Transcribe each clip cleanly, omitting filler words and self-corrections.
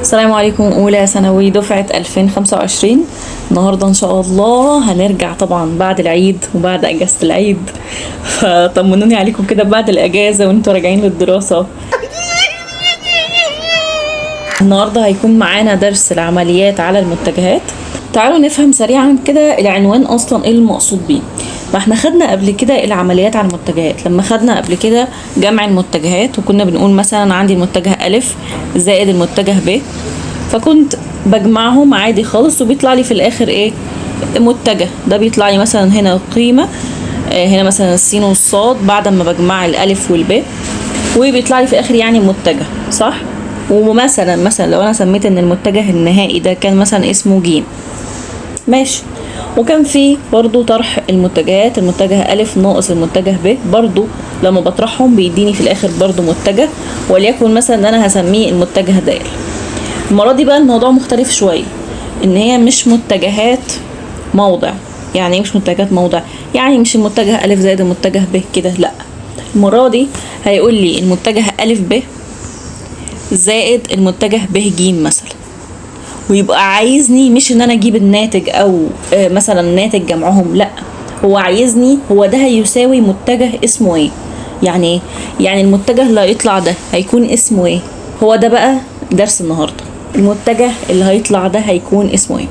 السلام عليكم. أولى ثانوي دفعة 2025. النهاردة إن شاء الله هنرجع طبعا بعد العيد وبعد أجازة العيد، فطمنوني عليكم كده بعد الأجازة وانتوا راجعين للدراسة. النهاردة هيكون معانا درس العمليات على المتجهات. تعالوا نفهم سريعا كده العنوان أصلا إيه المقصود بيه. ما احنا خدنا قبل كده العمليات على المتجهات، لما خدنا قبل كده جمع المتجهات وكنا بنقول مثلا عندي المتجه ألف زائد المتجه ب، فكنت بجمعهم عادي خالص وبيطلع لي في الآخر ايه؟ متجه. ده بيطلع لي مثلا هنا قيمة، هنا مثلا السين والصاد بعد ما بجمع الألف والب، وبيطلع لي في الآخر يعني متجه، صح؟ ومثلا لو أنا سميت إن المتجه النهائي ده كان مثلا اسمه ج، ماشي. وكان في برضو طرح المتجهات، المتجه ألف ناقص المتجه ب، برضو لما بطرحهم بيديني في الآخر برضو متجه، وليكن مثلا إن أنا هسميه المتجه د. المرة دي بقى الموضوع مختلف شوية، إن هي مش متجهات موضع. يعني إيه مش متجهات موضع؟ يعني مش المتجه ألف زائد المتجه ب كده، لأ. المرة دي هيقول لي المتجه ألف ب زائد المتجه ب ج مثلا، ويبقى عايزني مش ان انا اجيب الناتج او مثلا ناتج جمعهم، لا، هو عايزني هو ده هيساوي متجه اسمه ايه. يعني ايه؟ يعني المتجه اللي هيطلع ده هيكون اسمه ايه. هو ده بقى درس النهارده، المتجه اللي هيطلع ده هيكون اسمه ايه.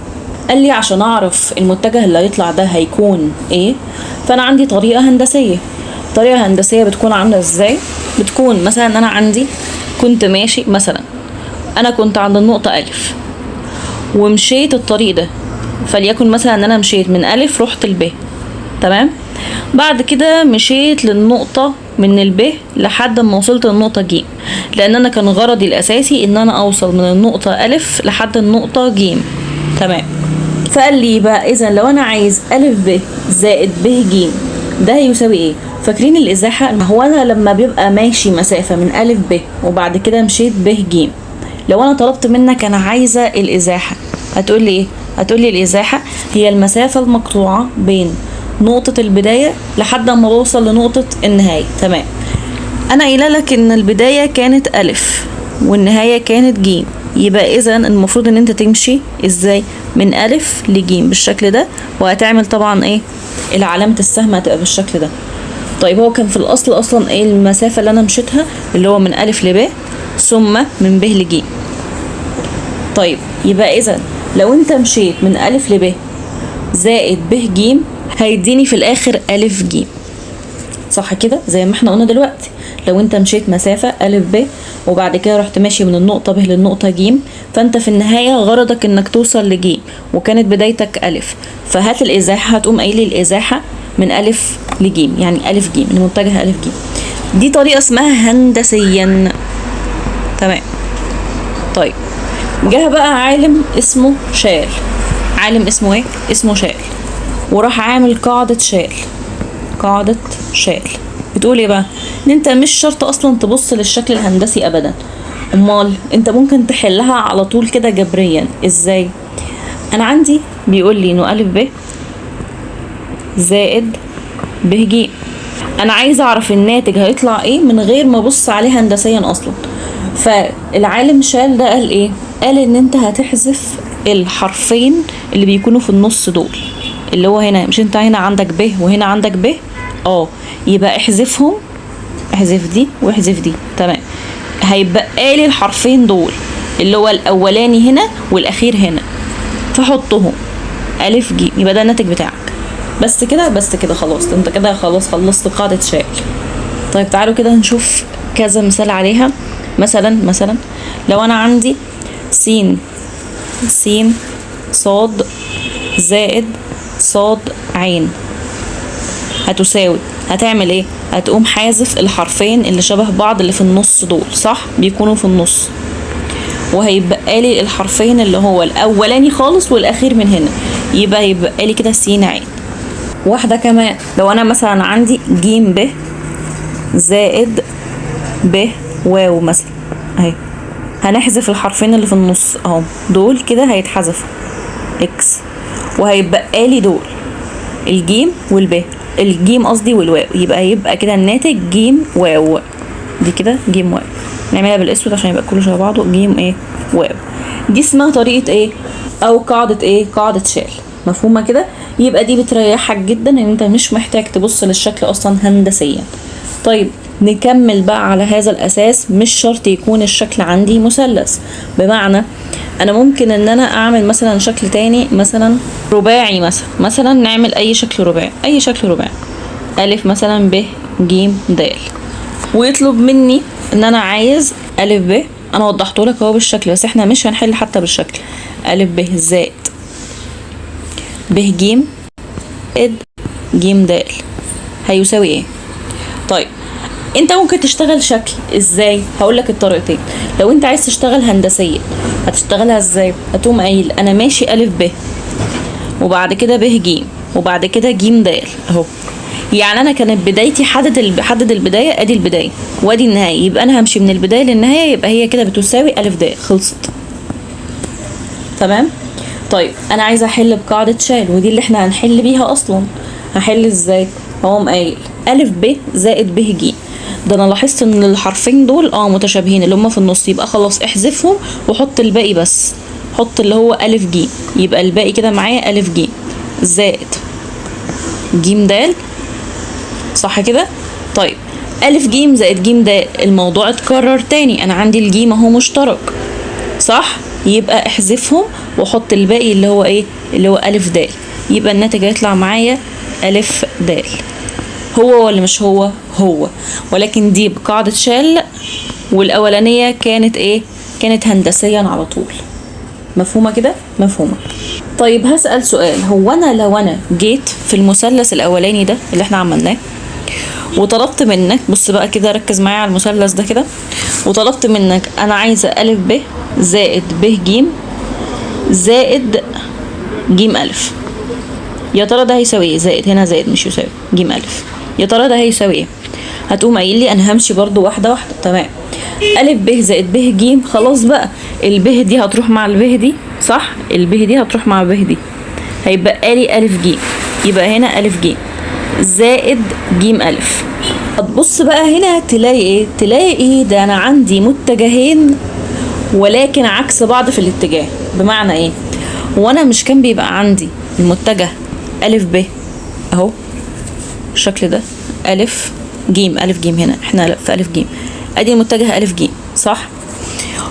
قال لي عشان اعرف المتجه اللي هيطلع ده هيكون ايه، فانا عندي طريقه هندسيه. طريقه هندسيه بتكون عامله ازاي؟ بتكون مثلا انا عندي كنت ماشي، مثلا انا كنت عند النقطه ألف ومشيت الطريق ده، فليكن مثلا ان انا مشيت من ألف رحت الب، تمام. بعد كده مشيت للنقطة من الب لحد ما وصلت للنقطة ج، لان انا كان غرضي الاساسي ان انا اوصل من النقطة ألف لحد النقطة ج، تمام. فقال لي بقى اذا لو انا عايز ألف ب زائد ب ج ده هيساوي ايه؟ فاكرين الازاحة؟ هو انا لما بيبقى ماشي مسافة من ألف ب وبعد كده مشيت ب ج، لو انا طلبت منك انا عايزه الازاحه، هتقول لي ايه؟ هتقول لي الازاحه هي المسافه المقطوعه بين نقطه البدايه لحد ما بوصل لنقطه النهايه، تمام. انا قايله لك ان البدايه كانت الف والنهايه كانت ج، يبقى اذا المفروض ان انت تمشي ازاي؟ من الف لج بالشكل ده، وهتعمل طبعا ايه؟ العلامه السهم هتبقى بالشكل ده. طيب هو كان في الاصل اصلا ايه المسافه اللي انا مشيتها؟ اللي هو من الف لب ثم من ب لج. طيب يبقى اذا لو انت مشيت من الف لب زائد ب ج هيديني في الاخر الف ج، صح كده؟ زي ما احنا قلنا دلوقتي، لو انت مشيت مسافة الف ب وبعد كده رحت ماشي من النقطة ب للنقطة ج، فانت في النهاية غرضك انك توصل لج وكانت بدايتك الف، فهات الازاحة، هتقوم قايل لي الازاحة من الف لج، يعني الف ج من متجه الف ج. دي طريقة اسمها هندسيا، تمام. طيب جه بقى عالم اسمه شال. عالم اسمه ايه؟ اسمه شال، وراح عامل قاعدة شال. قاعدة شال بتقول ايه بقى؟ ان انت مش شرط اصلا تبص للشكل الهندسي ابدا، امال انت ممكن تحلها على طول كده جبريا. ازاي؟ انا عندي بيقول لي انه الف ب زائد ب ج، انا عايزه اعرف الناتج هيطلع ايه من غير ما ابص عليه هندسيا اصلا. فالعالم شال ده قال ايه؟ قال ان انت هتحذف الحرفين اللي بيكونوا في النص دول، اللي هو هنا، مش انت هنا عندك ب وهنا عندك ب؟ يبقى احذفهم، احذف دي واحذف دي، تمام. هيبقى لي الحرفين دول اللي هو الاولاني هنا والاخير هنا، فحطهم الف ج، يبقى ده الناتج بتاعك. بس كده، بس كده خلاص، انت كده خلاص خلصت قاعدة شال. طيب تعالوا كده نشوف كذا مثال عليها. مثلا لو انا عندي س صاد زائد صاد عين هتساوي، هتعمل ايه؟ هتقوم حازف الحرفين اللي شبه بعض اللي في النص دول، صح؟ بيكونوا في النص، وهيبقى لي الحرفين اللي هو الاولاني خالص والاخير من هنا، يبقى لي كده س عين. واحدة كمان، لو انا مثلا عندي ج ب زائد ب واو مثلا اهي، هنحذف الحرفين اللي في النص اهو، دول كده هيتحذفوا اكس، وهيبقى لي دول الجيم والب، الجيم قصدي والواو، يبقى كده الناتج جيم واو. دي كده جيم واو، نعملها بالاسود عشان يبقى كله شبه بعضه، جيم ايه واو. دي اسمها طريقة ايه او قاعدة ايه، قاعدة شال. مفهومة كده؟ يبقى دي بتريحك جدا ان انت مش محتاج تبص للشكل اصلا هندسيا. طيب نكمل بقى على هذا الاساس. مش شرط يكون الشكل عندي مثلث، بمعنى انا ممكن ان انا اعمل مثلا شكل تاني، مثلا رباعي، مثلا نعمل اي شكل رباعي، اي شكل رباعي. الف مثلا ب ج د، ويطلب مني ان انا عايز الف ب. انا وضحته لك اهو بالشكل، بس احنا مش هنحل حتى بالشكل. الف ب زائد ب ج ج د هيساوي ايه؟ طيب انت ممكن تشتغل شكل ازاي؟ هقول لك الطريقتين. لو انت عايز تشتغل هندسيا هتشتغلها ازاي؟ هتقوم قايل انا ماشي الف ب، وبعد كده ب ج، وبعد كده ج د اهو. يعني انا كانت بدايتي حدد البدايه، ادي البدايه وادي النهايه، يبقى انا همشي من البدايه للنهايه، يبقى هي كده بتساوي الف د، خلصت. تمام. طيب انا عايزه احل بقاعده شال، ودي اللي احنا هنحل بيها اصلا. هحل ازاي؟ هقوم قايل الف ب زائد ب ج. ده انا لاحظت ان الحرفين دول متشابهين، اللي هم في النص، يبقى خلاص احذفهم وحط الباقي بس. حط اللي هو الف ج، يبقى الباقي كده معايا الف ج زائد ج د، صح كده؟ طيب الف ج زائد ج د، الموضوع اتكرر تاني، انا عندي الجيم اهو مشترك، صح؟ يبقى احذفهم وحط الباقي اللي هو ايه، اللي هو الف د، يبقى الناتج هيطلع معايا الف د. هو ولا مش هو؟ هو، ولكن دي بقاعدة شال، والاولانية كانت ايه؟ كانت هندسيا على طول. مفهومة كده؟ مفهومة. طيب هسأل سؤال، هو انا لو انا جيت في المثلث الاولاني ده اللي احنا عملناه وطلبت منك، بص بقى كده ركز معايا على المثلث ده كده، وطلبت منك انا عايزه الف ب زائد ب ج زائد ج الف، يا ترى ده هيساوي ايه؟ زائد هنا زائد مش يساوي ج الف، يا ترى ده هيساوي ايه؟ هتقوم قايل لي انا همشي برضو واحده واحده. تمام. الف ب زائد ب ج، خلاص بقى الب دي هتروح مع الب دي، صح؟ الب دي هتروح مع الب دي، هيبقى لي الف ج، يبقى هنا الف ج زائد ج الف. هتبص بقى هنا تلاقي ايه؟ تلاقي ايه ده؟ انا عندي متجهين ولكن عكس بعض في الاتجاه. بمعنى ايه؟ وانا مش كان بيبقى عندي المتجه الف ب اهو الشكل ده، الف ج، الف ج هنا احنا في الف ج، ادي المتجه الف ج، صح؟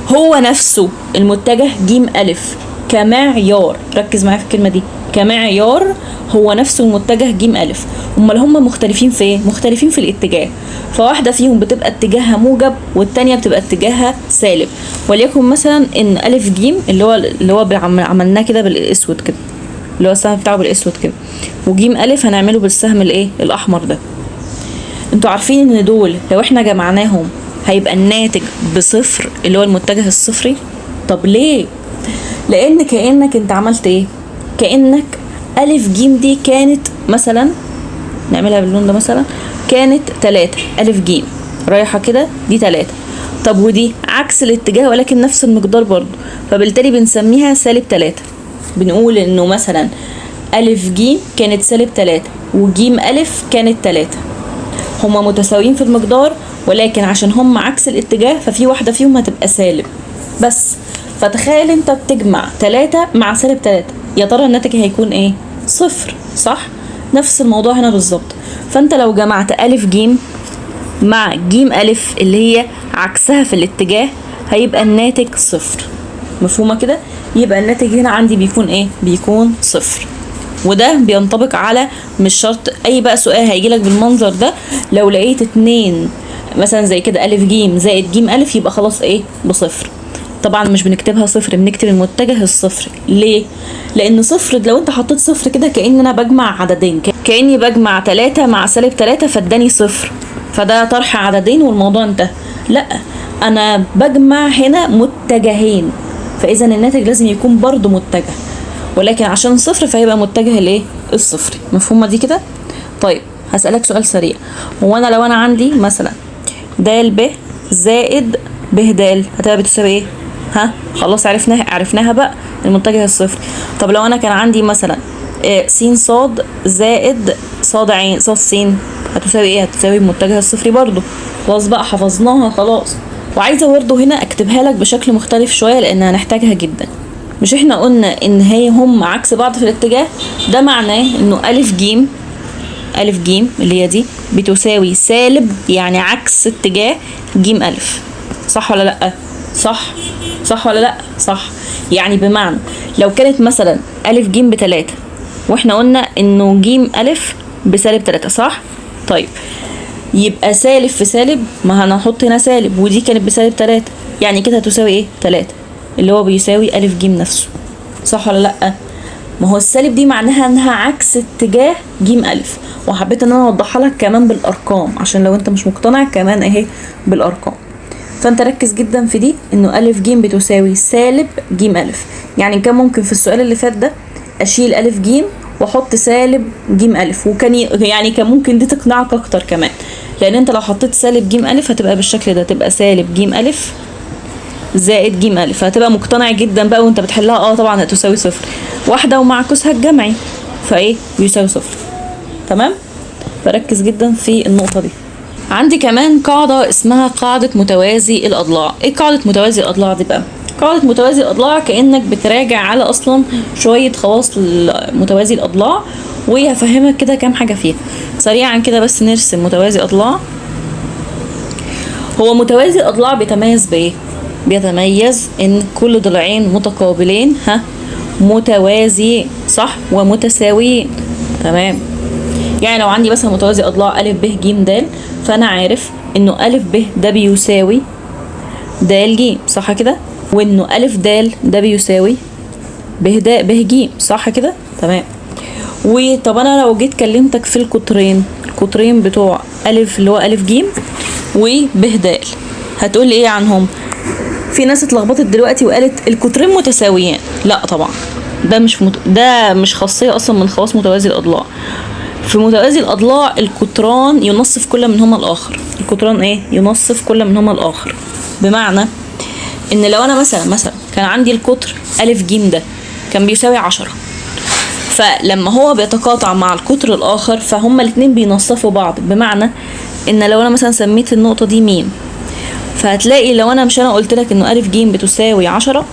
هو نفسه المتجه ج الف كمعيار، ركز معايا في الكلمه دي، كمعيار هو نفسه المتجه ج الف. امال هم مختلفين في ايه؟ مختلفين في الاتجاه. فواحده فيهم بتبقى اتجاهها موجب والتانيه بتبقى اتجاهها سالب. وليكن مثلا ان الف ج اللي هو عملناه كده بالاسود كده، اللي هو السهم بتاعه بالاسود كده، وج الف هنعمله بالسهم الايه، الاحمر ده. انتوا عارفين ان دول لو احنا جمعناهم هيبقى الناتج بصفر، اللي هو المتجه الصفري. طب ليه؟ لان كأنك انت عملت ايه؟ كأنك الف ج دي كانت مثلا، نعملها باللون ده مثلا، كانت 3 الف ج رايحة كده، دي 3. طب ودي عكس الاتجاه ولكن نفس المقدار برضو، فبالتالي بنسميها سالب 3. بنقول انه مثلا الف ج كانت سالب 3 وج الف كانت 3. هما متساويين في المقدار ولكن عشان هما عكس الاتجاه ففي واحدة فيهم هتبقى سالب بس. فتخيل انت بتجمع 3 مع سالب 3، يا ترى الناتج هيكون ايه؟ صفر، صح؟ نفس الموضوع هنا بالظبط. فانت لو جمعت الف ج مع ج الف اللي هي عكسها في الاتجاه هيبقى الناتج صفر. مفهومة كده؟ يبقى الناتج هنا عندي بيكون ايه؟ بيكون صفر. وده بينطبق على، مش شرط اي بقى سؤال هيجيلك بالمنظر ده، لو لقيت 2 مثلا زي كده الف ج زائد ج الف يبقى خلاص ايه؟ بصفر. طبعا مش بنكتبها صفر، بنكتب المتجه الصفري. ليه؟ لان صفر لو انت حطيت صفر كده كأن انا بجمع عددين، كأني بجمع 3 مع سالب 3 فاداني صفر، فده طرح عددين والموضوع انتهى. لا، انا بجمع هنا متجهين، فاذا الناتج لازم يكون برضو متجه، ولكن عشان صفر فهيبقى متجه الايه؟ الصفري. مفهومه دي كده؟ طيب هسألك سؤال سريع، هو انا لو انا عندي مثلا د ب زائد ب د هتبقى بتساوي ايه؟ ها خلاص عرفناها بقى، المتجه الصفري. طب لو انا كان عندي مثلا س ص زائد ص ع ص س هتساوي ايه؟ هتساوي المتجه الصفري برضو. خلاص بقى حفظناها خلاص. وعايزه برضه هنا اكتبها لك بشكل مختلف شويه لان هنحتاجها جدا. مش احنا قلنا ان هي هم عكس بعض في الاتجاه؟ ده معناه انه الف جيم، الف جيم اللي هي دي بتساوي سالب يعني عكس اتجاه جيم الف. صح ولا لا؟ صح ولا لا؟ صح. يعني بمعنى لو كانت مثلا الف جيم ب3 واحنا قلنا انه جيم الف بسالب 3، صح؟ طيب يبقى سالب في سالب، ما هنحط هنا سالب، ودي كانت بسالب 3، يعني كده هتساوي ايه؟ 3 اللي هو بيساوي الف جيم نفسه. صح ولا لا؟ ما هو السالب دي معناها انها عكس اتجاه جيم الف، وحبيت ان انا اوضحها لك كمان بالارقام عشان لو انت مش مقتنع كمان اهي بالارقام. فانت ركز جدا في دي، انه الف جيم بتساوي سالب جيم الف. يعني كان ممكن في السؤال اللي فات ده اشيل الف جيم واحط سالب جيم الف، وكان يعني كان ممكن دي تقنعك اكتر كمان، لان انت لو حطيت سالب جيم الف هتبقى بالشكل ده، تبقى سالب جيم الف زائد جيم الف، هتبقى مقتنع جدا بقى وانت بتحلها. طبعا هتساوي صفر، واحده ومعكوسها الجمعي فايه بيساوي صفر. تمام؟ فركز جدا في النقطه دي. عندي كمان قاعده اسمها قاعده متوازي الاضلاع. ايه قاعده متوازي الاضلاع دي بقى؟ قاعده متوازي الاضلاع كانك بتراجع على اصلا شويه خواص متوازي الاضلاع، وهفهمك كده كام حاجه فيها سريعا كده. بس نرسم متوازي اضلاع. هو متوازي الاضلاع بيتميز بايه؟ بيتميز ان كل ضلعين متقابلين متوازيين، صح؟ ومتساويين. تمام؟ يعني لو عندي مثلا متوازي اضلاع ا ب ج د، فانا عارف انه ا ب ده بيساوي د ج، صح كده؟ وانه ا د ده بيساوي ب ج، صح كده؟ تمام. وطب انا لو جيت كلمتك في القطرين بتوع الف اللي هو الف ج وب د، هتقول لي ايه عنهم؟ في ناس اتلخبطت دلوقتي وقالت القطرين متساويين. لا طبعا، ده مش خاصيه اصلا من خواص متوازي الاضلاع. في متوازي الاضلاع القطران ينصف كل منهما الاخر. القطران ايه؟ ينصف كل منهما الاخر. بمعنى ان لو انا مثلا كان عندي القطر الف ج ده كان بيساوي 10، فلما هو بيتقاطع مع القطر الاخر فهما الاثنين بينصفوا بعض. بمعنى ان لو انا مثلا سميت النقطه دي م، فهتلاقي لو انا قلت لك انه الف ج بتساوي 10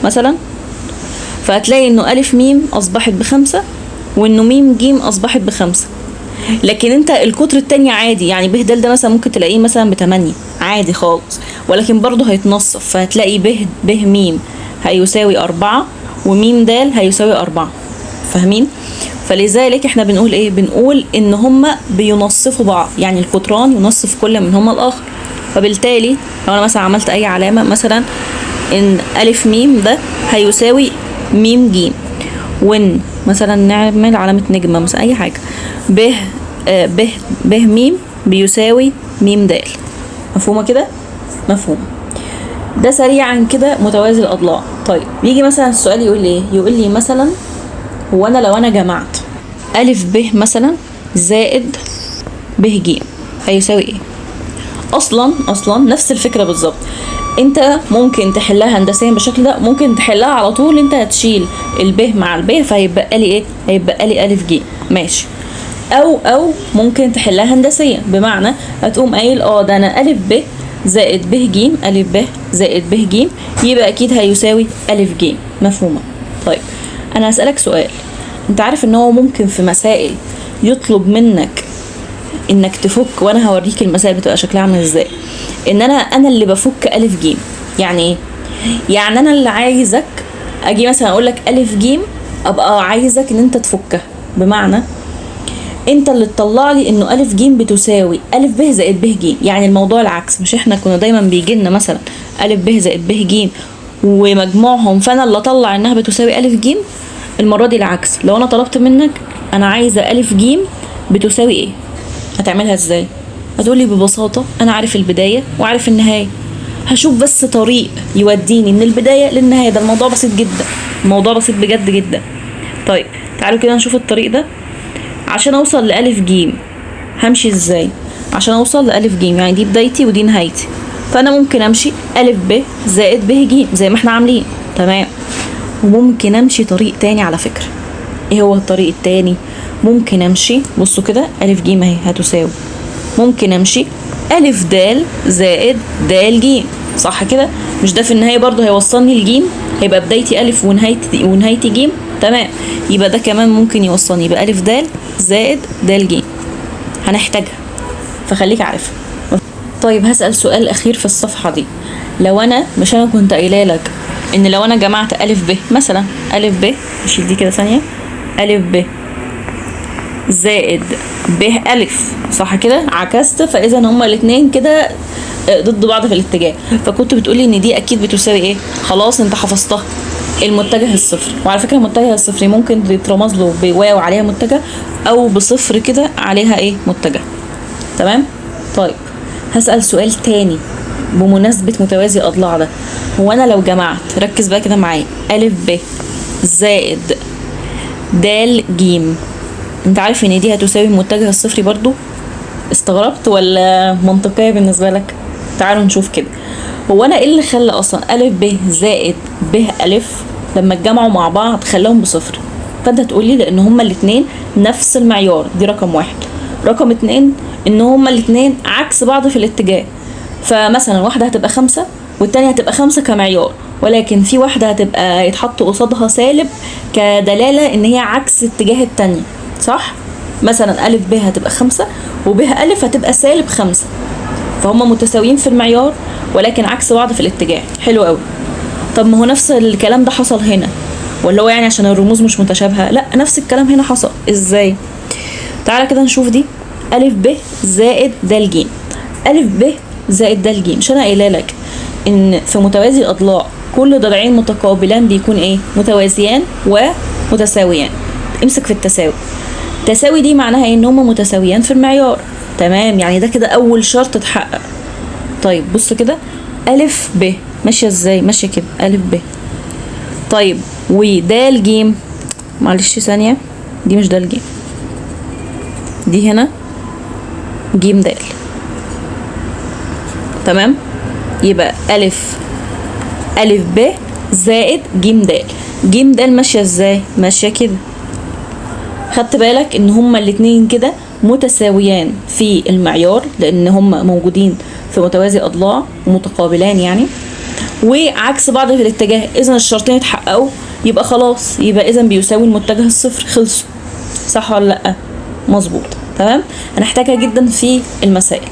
مثلا، فهتلاقي انه الف م اصبحت ب5 وانه م ج اصبحت ب5. لكن انت القطر التاني عادي، يعني ب د ده مثلا ممكن تلاقيه مثلا ب8 عادي خالص، ولكن برضه هيتنصف، فهتلاقي ب م هيساوي 4 وم د هيساوي 4. فاهمين؟ فلذلك احنا بنقول ايه؟ بنقول ان هما بينصفوا بعض، يعني القطران ينصف كل منهما الاخر. فبالتالي لو انا مثلا عملت اي علامه، مثلا ان الف م ده هيساوي م ج، وان مثلا نعمل علامه نجمه مثلا، اي حاجه، ب م بيساوي م د. مفهومه كده؟ مفهوم. ده سريعا كده متوازي الاضلاع. طيب يجي مثلا السؤال يقول لي ايه؟ يقول لي مثلا هو انا لو انا جمعت الف ب مثلا زائد ب ج هيساوي ايه؟ اصلا نفس الفكره بالظبط. انت ممكن تحلها هندسيا بالشكل ده، ممكن تحلها على طول. انت هتشيل الب مع الب فهيبقى لي ايه؟ هيبقى لي الف ج، ماشي. او ممكن تحلها هندسيا، بمعنى هتقوم قايل ده انا الف ب زائد ب ج، الف ب زائد ب ج يبقى اكيد هيساوي الف ج. مفهومه؟ طيب انا هسألك سؤال. انت عارف ان هو ممكن في مسائل يطلب منك انك تفك، وانا هوريك المسائل بتبقى شكلها عامل ازاي، ان انا اللي بفك الف ج. يعني ايه؟ يعني انا اللي عايزك اجي مثلا اقول لك الف ج، ابقى عايزك ان انت تفكها. بمعنى انت اللي تطلع لي انه الف ج بتساوي الف ب زائد ب ج. يعني الموضوع العكس، مش احنا كنا دايما بيجي لنا مثلا الف ب زائد ب ج ومجموعهم، فانا اللي اطلع انها بتساوي الف ج. المره دي العكس، لو انا طلبت منك انا عايزه الف ج بتساوي ايه، هتعملها ازاي؟ هتقولي ببساطه انا عارف البدايه وعارف النهايه، هشوف بس طريق يوديني من البدايه للنهايه. ده الموضوع بسيط جدا، الموضوع بسيط بجد جدا. طيب تعالوا كده نشوف الطريق ده. عشان اوصل لالف ج همشي ازاي؟ عشان اوصل لالف ج يعني دي بدايتي ودي نهايتي، فانا ممكن امشي الف ب زائد ب ج زي ما احنا عاملين. تمام. وممكن امشي طريق تاني على فكره. ايه هو الطريق التاني؟ ممكن امشي، بصوا كده، الف ج اهي هتساوي، ممكن امشي الف د زائد د ج. صح كده؟ مش ده في النهاية برضه هيوصلني لجيم، هيبقى بدايتي ألف ونهايتي جيم. تمام، يبقى ده كمان ممكن يوصلني بألف د زائد د ج، هنحتاجها فخليك عارفها. طيب هسأل سؤال أخير في الصفحة دي. لو أنا مش أنا كنت قايله لك إن لو أنا جمعت ألف ب مثلا، ألف ب نشيل دي كده ثانية، ألف ب زائد ب ألف، صح كده؟ عكست، فإذا هما الاتنين كده ضد بعض في الاتجاه، فكنت بتقولي إن دي أكيد بتساوي إيه؟ خلاص أنت حفظتها، المتجه الصفري. وعلى فكرة المتجه الصفري ممكن يترمز له بواو عليها متجه، أو بصفر كده عليها إيه؟ متجه. تمام؟ طيب هسأل سؤال تاني بمناسبة متوازي الأضلاع ده. هو أنا لو جمعت، ركز بقى كده معايا، ألف ب زائد د ج، انت عارف ان دي هتساوي المتجه الصفري برضو؟ استغربت ولا منطقية بالنسبة لك؟ تعالوا نشوف كده. هو انا ايه اللي خلى اصلا ألف ب زائد ب ألف لما اتجمعوا مع بعض خلاهم بصفر؟ فانت هتقولي لان هما الاتنين نفس المعيار، دي رقم واحد. رقم اتنين ان هما الاتنين عكس بعض في الاتجاه، فمثلا واحدة هتبقى 5 والتانية هتبقى 5 كمعيار، ولكن في واحدة هتبقى هيتحط قصادها سالب كدلالة ان هي عكس اتجاه التانية، صح؟ مثلا ألف ب هتبقى 5 وب ألف هتبقى سالب 5، فهم متساويين في المعيار ولكن عكس بعض في الاتجاه. حلو قوي. طب ما هو نفس الكلام ده حصل هنا، ولا هو يعني عشان الرموز مش متشابهة؟ لا، نفس الكلام هنا حصل. ازاي؟ تعالى كده نشوف دي. ألف ب زائد د ج، ألف ب زائد د ج، مش أنا قايله لك إن في متوازي الأضلاع كل ضلعين متقابلان بيكون إيه؟ متوازيان ومتساويان. امسك في التساوي. التساوي دي معناها إيه؟ إن هما متساويان في المعيار. تمام، يعني ده كده أول شرط اتحقق. طيب بص كده، ألف ب ماشية ازاي؟ ماشيةكده ألف ب. طيب ودال ج، معلش ثانية، دي مش دال ج، دي هنا جيم دال. تمام، يبقى ألف ب زائد جيم دال. جيم دال ماشية ازاي؟ ماشية كده. خدت بالك ان هما الاتنين كده متساويان في المعيار لان هما موجودين في متوازي اضلاع ومتقابلان يعني، وعكس بعض في الاتجاه. اذا الشرطين اتحققوا، يبقى خلاص، يبقى اذا بيساوي المتجه الصفر. خلصوا. صح ولا لا؟ مظبوط. تمام، هنحتاجها جدا في المسائل.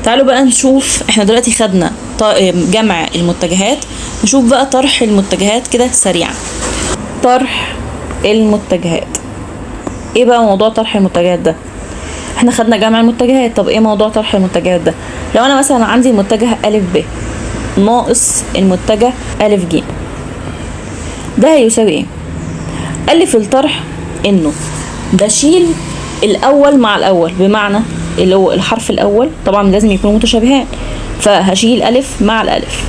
تعالوا بقى نشوف، احنا دلوقتي خدنا جمع المتجهات، نشوف بقى طرح المتجهات كده سريعا. طرح المتجهات، ايه بقى موضوع طرح المتجهات ده؟ احنا خدنا جمع المتجهات، طب ايه موضوع طرح المتجهات ده؟ لو انا مثلا عندي متجه ألف ب ناقص المتجه ألف ج، ده هيساوي ايه؟ ألف الطرح انه بشيل الأول مع الأول، بمعنى اللي هو الحرف الأول طبعا لازم يكونوا متشابهان، فهشيل ألف مع الألف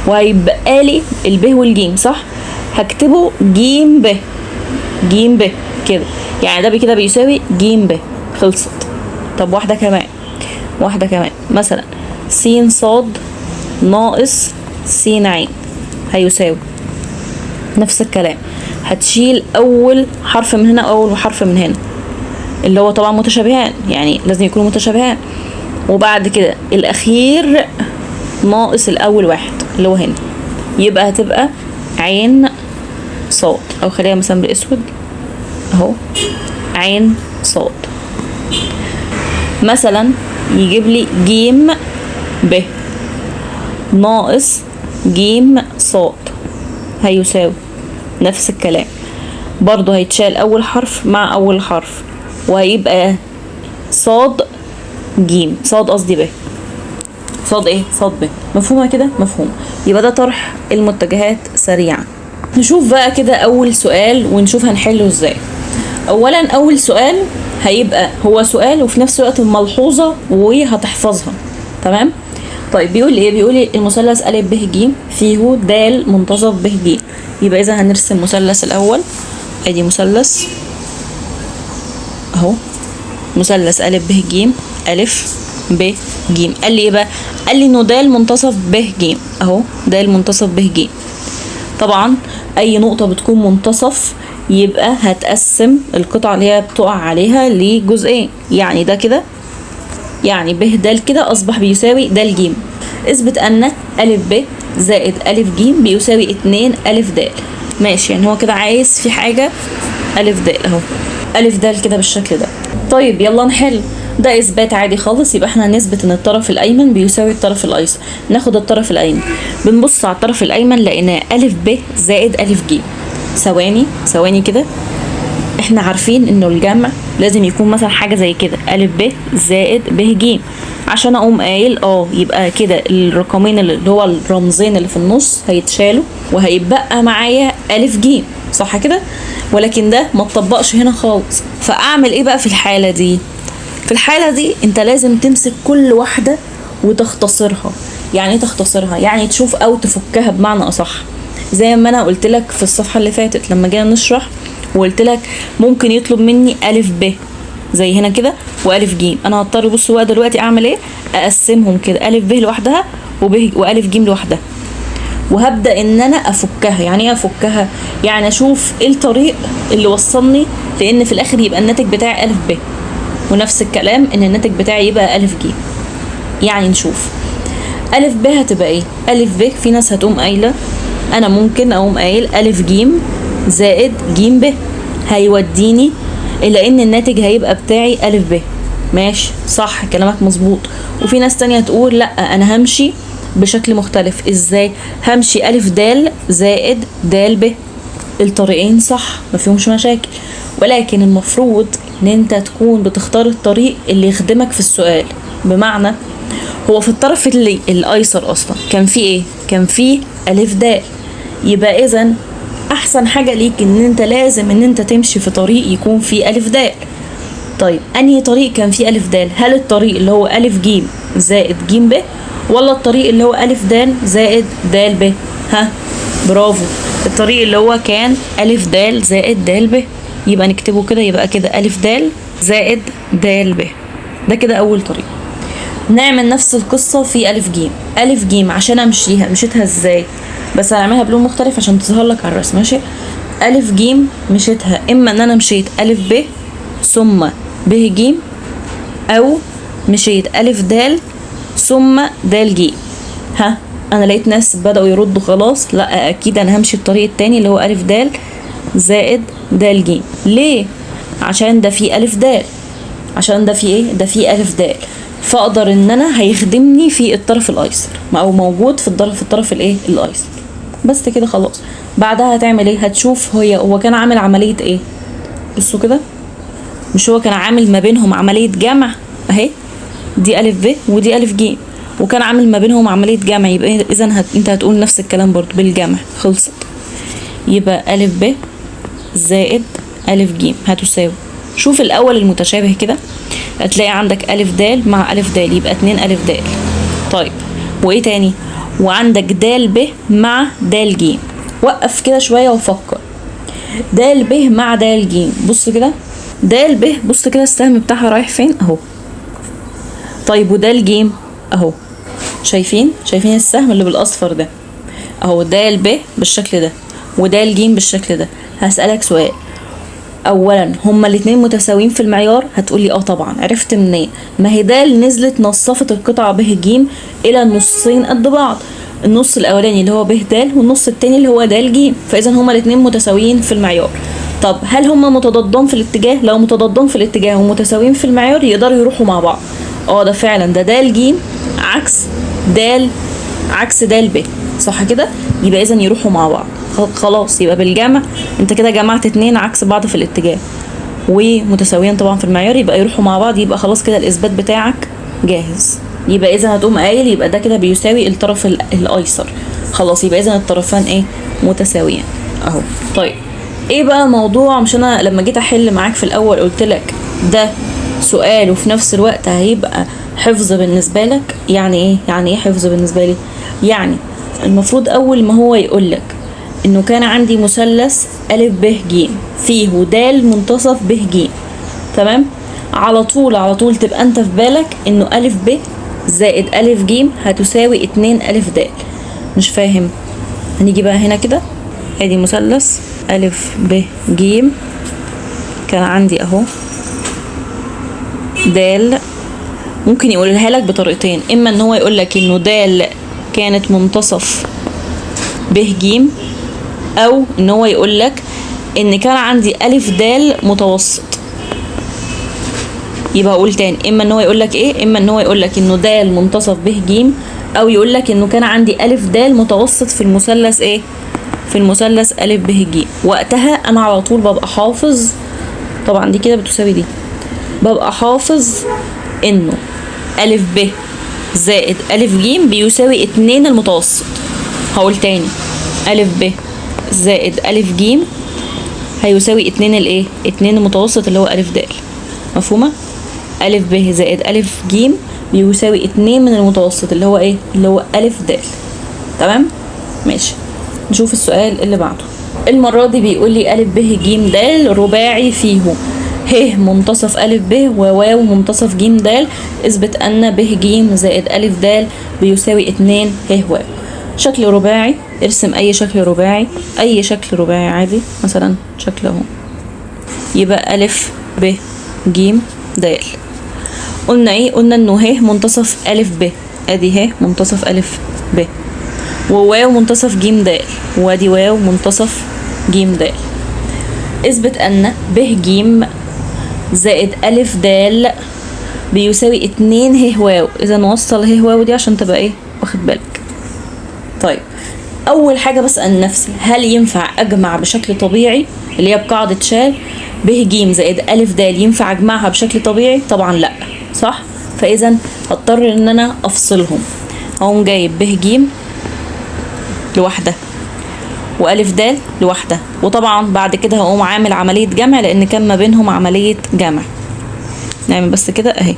وهيبقى لي الب والجيم، صح؟ هكتبه جيم ب، جيم ب كده، يعني ده كده بيساوي جيم ب. خلصت. طب واحدة كمان مثلا س صاد ناقص س عين هيساوي نفس الكلام، هتشيل أول حرف من هنا أول حرف من هنا اللي هو طبعا متشابهان، يعني لازم يكونوا متشابهان، وبعد كده الأخير ناقص الأول واحد اللي هو هنا، يبقى هتبقى عين صاد، أو خليها مثلا بالأسود أهو، عين صاد. مثلا يجيب لي جيم ب ناقص جيم صاد هيساوي نفس الكلام، برضو هيتشال أول حرف مع أول حرف وهيبقى صاد جيم، صاد قصدي ب، صاد ايه؟ صاد ب. مفهومة كده؟ مفهوم. يبقى ده طرح المتجهات سريعا. نشوف بقى كده أول سؤال ونشوف هنحله ازاي. أولا أول سؤال هيبقى هو سؤال وفي نفس الوقت ملحوظة وهتحفظها. تمام؟ طيب بيقول ايه؟ بيقول لي المثلث أ ب ج فيه د منتصف ب ج. يبقى إذا هنرسم مثلث الأول. ادي مثلث اهو، مثلث أ ب ج أ ب ج. قال لي ايه بقى؟ قال لي انه د منتصف ب ج اهو، د منتصف ب ج. طبعا اي نقطة بتكون منتصف يبقى هتقسم القطعة اللي هي بتقع عليها لجزئين، يعني ده كده، يعني ب د كده اصبح بيساوي د ج. اثبت ان أ ب زائد ألف ج بيساوي 2 ألف د. ماشي، يعني هو كده عايز في حاجة ألف د اهو، ألف د كده بالشكل ده. طيب يلا نحل. ده إثبات عادي خالص، يبقى احنا هنثبت إن الطرف الأيمن بيساوي الطرف الأيسر. ناخد الطرف الأيمن، بنبص على الطرف الأيمن لقيناه ألف ب زائد ألف ج. ثواني كده، احنا عارفين إنه الجمع لازم يكون مثلا حاجة زي كده ألف ب زائد ب ج، عشان أقوم قايل يبقى كده الرقمين اللي هو الرمزين اللي في النص هيتشالوا وهيبقى معايا ألف ج، صح كده؟ ولكن ده ما تطبقش هنا خالص. فأعمل إيه بقى في الحالة دي؟ في الحالة دي انت لازم تمسك كل واحدة وتختصرها. يعني ايه تختصرها؟ يعني تشوف او تفكها بمعنى اصح. زي ما انا قلت لك في الصفحة اللي فاتت لما جينا نشرح، وقلت لك ممكن يطلب مني ألف ب زي هنا كده وألف ج. انا هضطر بصوا بقى دلوقتي اعمل ايه؟ اقسمهم كده، ألف ب لوحدها وألف ج لوحدها، وهبدأ ان انا افكها. يعني ايه افكها؟ يعني اشوف ايه الطريق اللي وصلني لان في الاخر يبقى الناتج بتاعي ألف ب، ونفس الكلام ان الناتج بتاعي يبقى ألف ج. يعني نشوف ألف ب هتبقى ايه. ألف ب في ناس هتقوم قايلة، انا ممكن اقوم قايل ألف ج زائد ج ب، هيوديني الى ان الناتج هيبقى بتاعي ألف ب. ماشي، صح كلامك مظبوط. وفي ناس تانية تقول لا، انا همشي بشكل مختلف. ازاي؟ همشي ألف د زائد د ب. الطريقين صح، ما فيهمش مشاكل، ولكن المفروض ان انت تكون بتختار الطريق اللي يخدمك في السؤال. بمعنى هو في الطرف اللي الايسر اصلا كان فيه ايه؟ كان فيه ألف د، يبقى اذا احسن حاجة ليك ان انت لازم ان انت تمشي في طريق يكون فيه ألف د. طيب انهي طريق كان فيه ألف د؟ هل الطريق اللي هو ألف ج زائد ج ب، ولا الطريق اللي هو ألف د زائد د ب؟ ها، برافو، الطريق اللي هو كان ألف د زائد د ب. يبقى نكتبه كده، يبقى كده ألف د زائد د ب. ده كده أول طريق. نعمل نفس القصة في ألف ج. ألف ج عشان أمشيها مشيتها إزاي؟ بس هنعملها بلون مختلف عشان تظهر لك على الرسم. ماشي، ألف ج مشيتها إما إن أنا مشيت ألف ب ثم ب ج، أو مشيت ألف د ثم د ج. ها، أنا لقيت ناس بدأوا يردوا خلاص، لا أكيد أنا همشي الطريق التاني اللي هو ألف د زائد د ج. ليه؟ عشان ده فيه ألف د، عشان ده فيه ايه؟ ده فيه ألف د، فأقدر إن أنا هيخدمني في الطرف الأيسر أو موجود في الطرف الايه؟ الأيسر. بس كده خلاص. بعدها هتعمل ايه؟ هتشوف هو كان عامل عملية ايه؟ بصوا كده، مش هو كان عامل ما بينهم عملية جمع اهي، دي ألف ب ودي ألف ج، وكان عامل ما بينهم عملية جمع. يبقى إذا انت هتقول نفس الكلام برضو بالجمع. خلصت. يبقى ألف ب زائد ألف ج هتساوي، شوف الأول المتشابه كده، هتلاقي عندك ألف د مع ألف د يبقى 2 ألف د. طيب وإيه تاني؟ وعندك د ب مع د ج. وقف كده شوية وفكر. د ب مع د ج، بص كده، د ب بص كده السهم بتاعها رايح فين أهو. طيب وده ج أهو، شايفين السهم اللي بالأصفر ده أهو، د ب بالشكل ده وده ج بالشكل ده. هسألك سؤال، اولا هما الاتنين متساويين في المعيار؟ هتقولي طبعا. عرفت منين؟ ما هي ده اللي نزلت نصفت القطعة ب ج الى نصين قد بعض، النص الاولاني اللي هو ب د والنص التاني اللي هو د ج، فاذا هما الاتنين متساويين في المعيار. طب هل هما متضادان في الاتجاه؟ لو متضادان في الاتجاه ومتساويين في المعيار يقدروا يروحوا مع بعض. ده فعلا ده د ج عكس د ب، صح كده؟ يبقى اذا يروحوا مع بعض. خلاص، يبقى بالجمع انت كده جمعت اتنين عكس بعض في الاتجاه ومتساويين طبعا في المعيار، يبقى يروحوا مع بعض. يبقى خلاص كده الاثبات بتاعك جاهز. يبقى اذا هتقوم قايل يبقى ده كده بيساوي الطرف الايسر. خلاص، يبقى اذا الطرفان ايه؟ متساويين اهو. طيب ايه بقى موضوع، مش انا لما جيت احل معاك في الاول قلت لك ده سؤال وفي نفس الوقت هيبقى حفظ بالنسبه لك؟ يعني ايه حفظ بالنسبه لي؟ يعني المفروض اول ما هو يقول لك انه كان عندي مثلث أ ب ج فيه د منتصف ب ج، تمام؟ على طول تبقى انت في بالك انه أ ب زائد أ ج هتساوي 2 أ د. مش فاهم؟ هنيجي بقى هنا كده، ادي مثلث أ ب ج كان عندي اهو د. ممكن يقولها لك بطريقتين، اما ان هو يقول لك انه د كانت منتصف ب ج، او ان هو يقول لك ان كان عندي الف د متوسط. يبقى اقول تاني، اما ان هو يقول لك ايه، اما ان هو يقول لك انه د منتصف ب ج، او يقول لك انه كان عندي الف د متوسط في المثلث ايه، في المثلث ا ب ج. وقتها انا على طول ببقى حافظ، طبعا دي كده بتساوي دي، ببقى حافظ انه ا ب زائد ا ج بيساوي 2 المتوسط. هقول تاني، ا ب زائد ا ج هيساوي 2 الايه، 2 المتوسط اللي هو ا د. مفهومه؟ ا ب زائد ا ج بيساوي 2 من المتوسط اللي هو ايه، اللي هو ا د. تمام؟ ماشي. نشوف السؤال اللي بعده. المرة دي بيقول لي ا ب ج د رباعي فيه ه منتصف ا ب وواو منتصف ج د، اثبت ان ب ج زائد ا د بيساوي 2 ه واو. شكل رباعي، ارسم اي شكل رباعي، اي شكل رباعي عادي، مثلا شكل اهو. يبقى ا ب ج د. قلنا ايه؟ قلنا انه ه منتصف ا ب، ادي ه منتصف ا ب، وواو منتصف ج د، وادي واو منتصف ج د. اثبت ان ب ج زائد ا د بيساوي 2 ه واو. اذا نوصل ه واو دي عشان تبقى ايه، واخد بالك. طيب اول حاجه بسال نفسي، هل ينفع اجمع بشكل طبيعي اللي هي بقاعده شال ب ج زائد ا د ينفع اجمعها بشكل طبيعي؟ طبعا لا، صح؟ فاذا هضطر ان انا افصلهم. هقوم جايب ب ج لوحدها والف د لوحدها، وطبعا بعد كده هقوم عامل عمليه جمع لان كان ما بينهم عمليه جمع. نعمل بس كده اهي.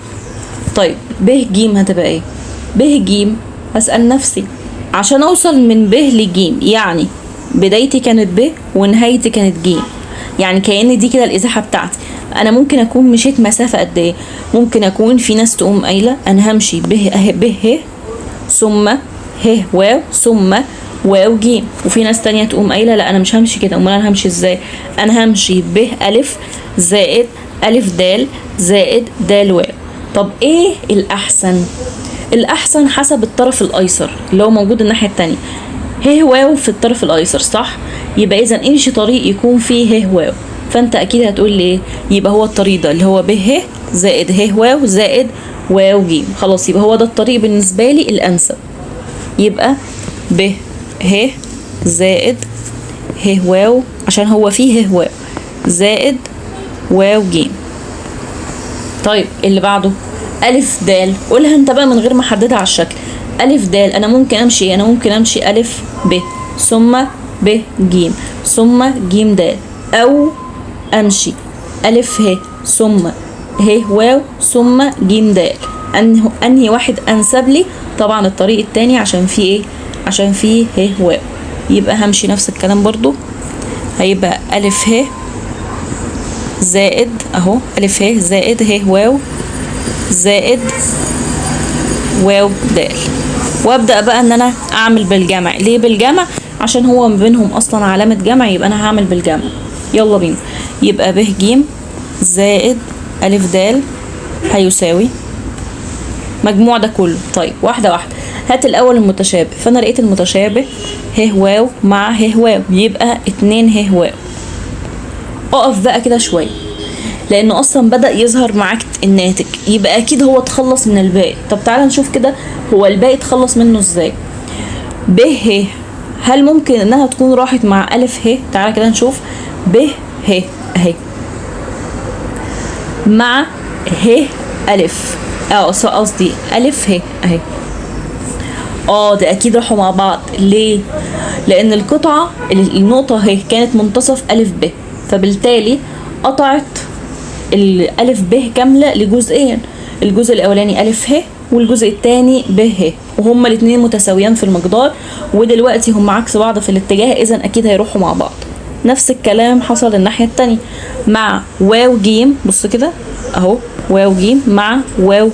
طيب ب ج هتبقى ايه؟ ب ج هسال نفسي عشان اوصل من ب لج، يعني بدايتي كانت ب ونهايتي كانت ج، يعني كأن دي كده الازاحه بتاعتي. انا ممكن اكون مشيت مسافه قد ايه؟ ممكن اكون في ناس تقوم قايله انا همشي ب ه ثم ه واو ثم واو ج، وفي ناس تانية تقوم قايله لا انا مش همشي كده. امال انا همشي ازاي؟ انا همشي ب الف زائد الف د زائد د واو. طب ايه الاحسن؟ الاحسن حسب الطرف الايسر اللي هو موجود الناحيه التانية. ه واو في الطرف الايسر، صح؟ يبقى اذا امشي طريق يكون فيه ه واو. فانت اكيد هتقول لي ايه؟ يبقى هو الطريق ده اللي هو ب ه زائد ه واو زائد واو ج. خلاص، يبقى هو ده الطريق بالنسبه لي الانسب. يبقى ب ه زائد ه واو عشان هو فيه ه واو زائد واو ج. طيب اللي بعده الف د. قولها انت بقى من غير ما احددها على الشكل. الف د انا ممكن امشي، انا ممكن امشي الف ب ثم ب ج ثم ج د، او امشي الف ه ثم ه واو ثم ج د. انهي واحد انسب لي؟ طبعا الطريق التاني عشان فيه ايه؟ عشان فيه ه واو. يبقى همشي نفس الكلام برضو، هيبقى الف ه زائد اهو الف ه زائد ه واو زائد واو د. وابدا بقى ان انا اعمل بالجمع. ليه بالجمع؟ عشان هو ما بينهم اصلا علامه جمع، يبقى انا هعمل بالجمع. يلا بينا. يبقى ب ج زائد الف د هيساوي مجموع ده كله. طيب واحده واحده. هات الاول المتشابه. فانا لقيت المتشابه ه واو مع ه واو، يبقى 2 ه واو. اقف بقى كده شويه لانه اصلا بدأ يظهر معاك الناتج، يبقى اكيد هو اتخلص من الباقي. طب تعالى نشوف كده هو الباقي اتخلص منه ازاي. ب ه هل ممكن انها تكون راحت مع الف ه؟ تعالى كده نشوف. ب ه اهي مع ه الف، قصدي الف ه اهي. ده اكيد راحوا مع بعض. ليه؟ لان القطعه النقطه ه كانت منتصف الف ب، فبالتالي قطعت الالف ب كامله لجزئين. الجزء الاولاني الف ه والجزء الثاني ب ه، وهما الاثنين متساويان في المقدار، ودلوقتي هم عكس بعض في الاتجاه، اذا اكيد هيروحوا مع بعض. نفس الكلام حصل الناحيه الثانيه مع واو ج. بص كده اهو، واو ج مع واو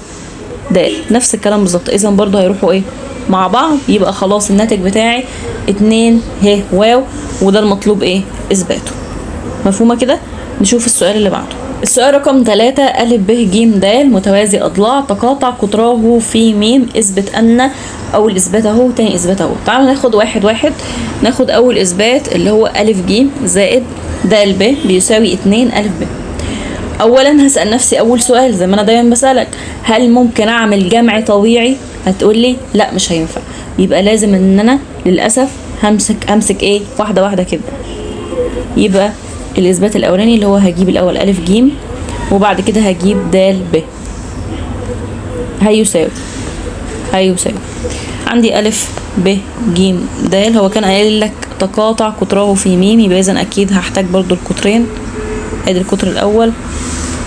د، نفس الكلام بالظبط. اذا برضه هيروحوا ايه؟ مع بعض. يبقى خلاص الناتج بتاعي 2 ه واو، وده المطلوب ايه؟ اثباته. مفهومه كده؟ نشوف السؤال اللي بعده. السؤال رقم 3، أ ب ج د متوازي أضلاع تقاطع قطراه في م، اثبت أن. أول إثبات أهو، تاني إثبات أهو. تعالوا ناخد واحد واحد. ناخد أول إثبات اللي هو أ ج زائد د ب بيساوي 2 أ ب. أولا هسأل نفسي أول سؤال زي ما أنا دايما بسألك، هل ممكن أعمل جمع طبيعي؟ هتقولي لا مش هينفع، يبقى لازم إن أنا للأسف همسك إيه واحدة واحدة كده. يبقى الإثبات الأولاني اللي هو هجيب الأول أ ج وبعد كده هجيب د ب هيساوي عندي أ ب ج د. هو كان قايل لك تقاطع قطراه في م، يبقى إذا أكيد هحتاج برضو القطرين. ادي القطر الأول،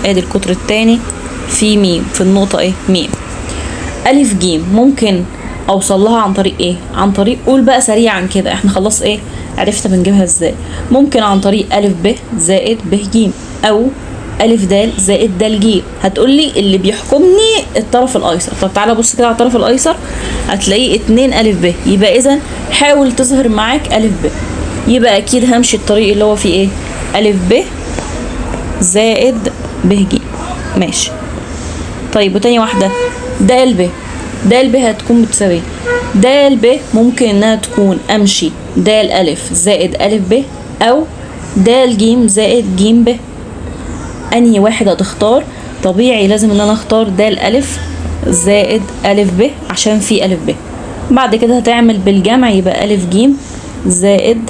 ادي القطر التاني في م، في النقطة ايه م. أ ج ممكن أوصل لها عن طريق ايه؟ عن طريق، قول بقى سريعا كده، احنا خلاص ايه عرفت بنجيبها ازاي. ممكن عن طريق أ ب زائد ب ج، أو أ د زائد د ج. هتقولي اللي بيحكمني الطرف الأيسر. طب تعالى بص كده على الطرف الأيسر، هتلاقيه 2 أ ب. يبقى إذا حاول تظهر معاك أ ب، يبقى أكيد همشي الطريق اللي هو فيه ايه أ ب زائد ب ج. ماشي. طيب وتاني واحدة د ب. د ب هتكون بتساوي د ب، ممكن انها تكون امشي د أ زائد أ ب، او د ج زائد ج ب. انهي واحد هتختار؟ طبيعي لازم ان انا اختار د أ زائد أ ب عشان في أ ب. بعد كده هتعمل بالجمع، يبقى أ ج زائد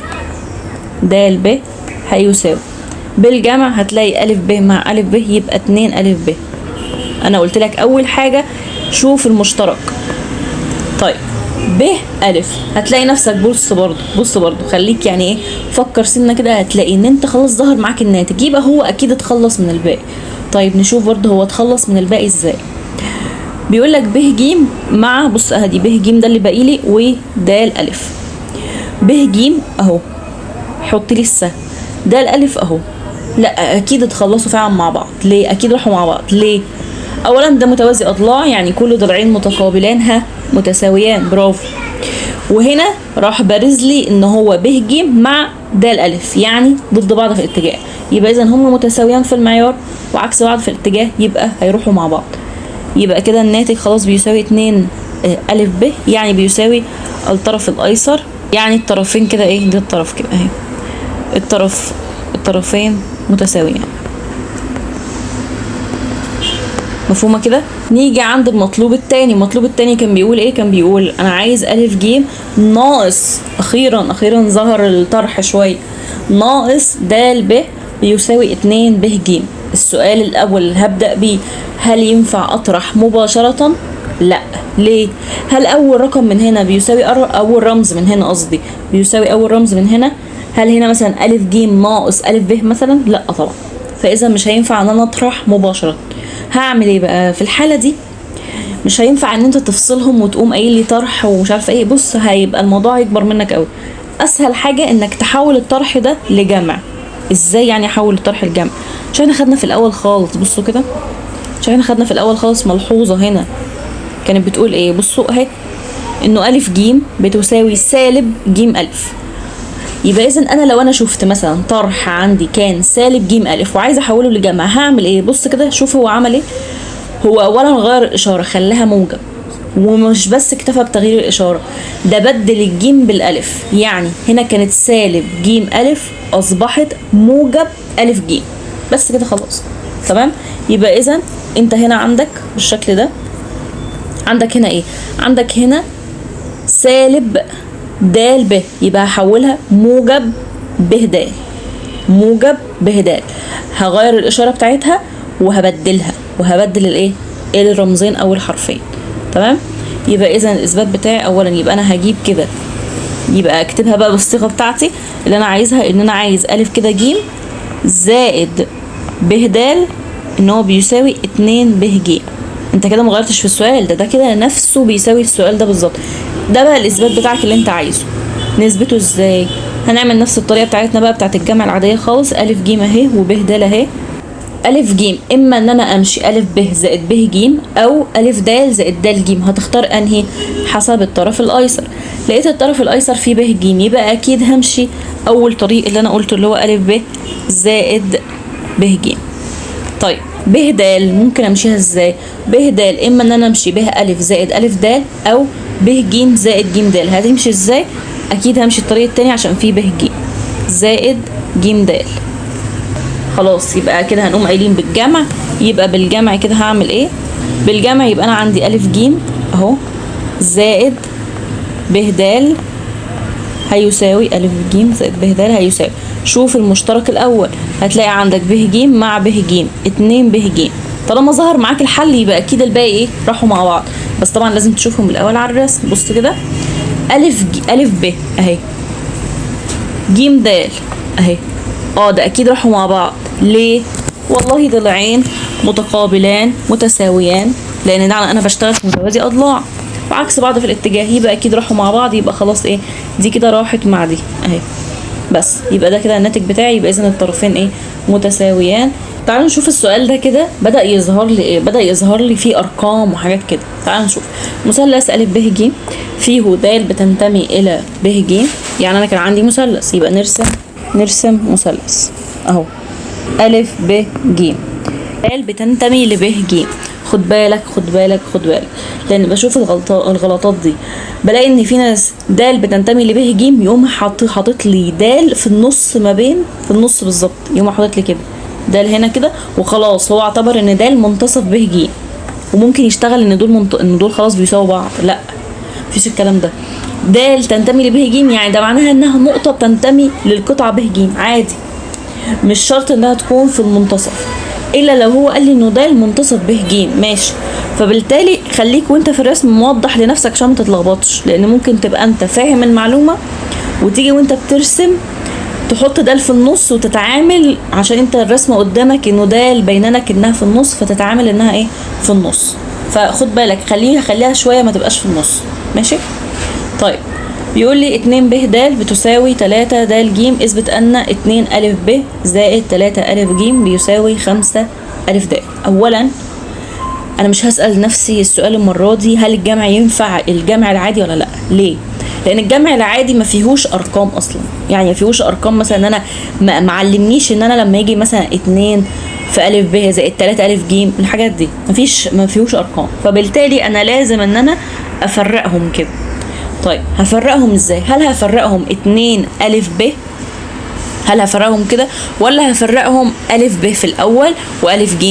د ب هيساوي بالجمع هتلاقي أ ب مع أ ب يبقى 2 أ ب. انا قلت لك اول حاجة شوف المشترك. طيب ب أ هتلاقي نفسك بص برضو خليك يعني ايه فكر سنة كده، هتلاقي ان انت خلاص ظهر معاك الناتج، يبقى هو اكيد اتخلص من الباقي. طيب نشوف برضو هو اتخلص من الباقي ازاي. بيقول لك ب ج مع، بص اهدي ب ج ده اللي باقي لي، ود أ. ب ج اهو، حط لي السهم. د أ اهو، لا اكيد اتخلصوا فعلا مع بعض. ليه؟ اكيد راحوا مع بعض. ليه؟ اولا ده متوازي اضلاع، يعني كل ضلعين متقابلان متساويان، برافو. وهنا راح بارز لي ان هو ب ج مع د أ، يعني ضد بعض في الاتجاه، يبقى اذا هم متساويان في المعيار وعكس بعض في الاتجاه، يبقى هيروحوا مع بعض. يبقى كده الناتج خلاص بيساوي 2 أ ب، يعني بيساوي الطرف الايسر. يعني الطرفين كده ايه، ده الطرف كده اهي، الطرفين متساويين. مفهومه كده؟ نيجي عند المطلوب التاني. المطلوب التاني كان بيقول ايه؟ كان بيقول انا عايز أ ج ناقص، اخيرا ظهر الطرح شويه، ناقص د ب بيساوي 2 ب ج. السؤال الاول اللي هبدأ بيه، هل ينفع اطرح مباشرة؟ لا. ليه؟ هل اول رقم من هنا بيساوي اول رمز من هنا قصدي بيساوي اول رمز من هنا؟ هل هنا مثلا أ ج ناقص أ ب مثلا؟ لا طبعا. فاذا مش هينفع ان انا اطرح مباشرة. هعمل ايه بقى في الحالة دي؟ مش هينفع ان انت تفصلهم وتقوم قايل لي طرح ومش عارفه ايه. بص هيبقى الموضوع هيكبر منك قوي. اسهل حاجه انك تحول الطرح ده لجمع. ازاي يعني احول الطرح لجمع؟ عشان احنا خدنا في الاول خالص، بصوا كده، عشان احنا خدنا في الاول خالص ملحوظه هنا كانت بتقول ايه، بصوا اهي، انه أ ج بتساوي سالب ج أ. يبقى اذا انا لو انا شفت مثلا طرح عندي كان سالب ج أ وعايزه احوله لجمع، هعمل ايه؟ بص كده، شوف هو عمل ايه. هو اولا غير الاشاره، خلاها موجب، ومش بس اكتفى بتغيير الاشاره، ده بدل الجيم بالالف. يعني هنا كانت سالب ج أ اصبحت موجب أ ج، بس كده خلاص. تمام. يبقى اذا انت هنا عندك بالشكل ده، عندك هنا ايه؟ عندك هنا سالب د ب، يبقى هحولها موجب ب د، موجب ب د. هغير الاشاره بتاعتها وهبدلها، وهبدل الايه؟ الرمزين او الحرفين. تمام. يبقى اذا الاثبات بتاعي اولا، يبقى انا هجيب كده، يبقى اكتبها بقى بالصيغه بتاعتي اللي انا عايزها، ان انا عايز ا كده ج زائد ب د ان هو بيساوي 2 ب ج. انت كده مغيرتش في السؤال ده كده نفسه بيساوي السؤال ده بالظبط. ده بقى الاثبات بتاعك اللي انت عايزه. نثبته ازاي؟ هنعمل نفس الطريقه بتاعتنا بقى بتاعت الجمع العاديه خالص، ا ج اهي وب د اهي. أ ج اما ان انا امشي أ ب زائد ب ج، او أ د زائد د ج. هتختار انهي؟ حسب الطرف الايسر. لقيت الطرف الايسر فيه ب ج، يبقى اكيد همشي اول طريق اللي انا قلته اللي هو أ ب زائد ب ج. طيب ب د ممكن امشيها ازاي؟ ب د اما ان انا امشي ب ا زائد ا د، او ب ج زائد ج د. هتمشي ازاي؟ اكيد همشي الطريق التاني عشان في ب ج زائد ج د. خلاص يبقى كده هنقوم قايلين بالجمع. يبقى بالجمع كده هعمل ايه؟ بالجمع يبقى انا عندي ا ج اهو زائد ب د هيساوي ا ج زائد ب د هيساوي. شوف المشترك الاول، هتلاقي عندك ب ج مع ب ج 2 ب ج. طالما ظهر معاك الحل يبقى اكيد الباقي ايه؟ راحوا مع بعض. بس طبعا لازم تشوفهم الاول على الرسم. بص كده ا ب اهي، ج د اهي، ده اكيد راحوا مع بعض. ليه؟ والله ضلعين متقابلان متساويان، لان ده انا بشتغل في متوازي اضلاع وعكس بعض في الاتجاه، يبقى اكيد راحوا مع بعض. يبقى خلاص ايه؟ دي كده راحت مع دي اهي، بس يبقى ده كده الناتج بتاعي. يبقى اذا الطرفين ايه؟ متساويان. تعالوا نشوف السؤال ده كده بدأ يظهر لي ايه. بدأ يظهر لي فيه ارقام وحاجات كده. تعالوا نشوف. مثلث ا ب ج فيه د بتنتمي الى ب ج. يعني انا كان عندي مثلث، يبقى نرسم مثلث اهو ا ب ج. د بتنتمي لب ج. خد بالك لان بشوف الغلطات دي. بلاقي ان في ناس د بتنتمي لب ج يقوم حاطط لي د في النص، ما بين في النص بالظبط، يقوم حاطط لي كده د هنا كده وخلاص. هو اعتبر ان د منتصف ب ج، وممكن يشتغل ان دول خلاص بيساووا بعض. لا، مفيش الكلام ده. د تنتمي لب ج يعني ده معناها انها نقطه بتنتمي للقطعه ب ج عادي، مش شرط انها تكون في المنتصف، الا لو هو قال لي انه ده المنتصف ب ج ماشي. فبالتالي خليك وانت في الرسم موضح لنفسك عشان ما تتلخبطش، لان ممكن تبقى انت فاهم المعلومه وتيجي وانت بترسم تحط د في النص وتتعامل عشان انت الرسمه قدامك انه د بينك انها في النص، فتتعامل انها ايه؟ في النص. فخد بالك، خليها شويه ما تبقاش في النص، ماشي؟ طيب بيقول لي 2 ب د بتساوي 3 د ج. اثبت ان 2 ا ب زائد 3 ا ج بيساوي 5 ا د. اولا انا مش هسأل نفسي السؤال المره دي هل الجمع ينفع الجمع العادي ولا لا. ليه؟ لان الجمع العادي ما فيهوش ارقام اصلا. يعني ما فيهوش ارقام، مثلا ان انا ما علمنيش ان انا لما يجي مثلا 2 في ا ب زائد 3 ا ج، الحاجات دي ما فيهوش ارقام. فبالتالي انا لازم ان انا افرقهم كده. طيب هفرقهم ازاي؟ هل هفرقهم 2 ا ب؟ هل هفرقهم كده ولا هفرقهم ا ب في الاول وأ ج؟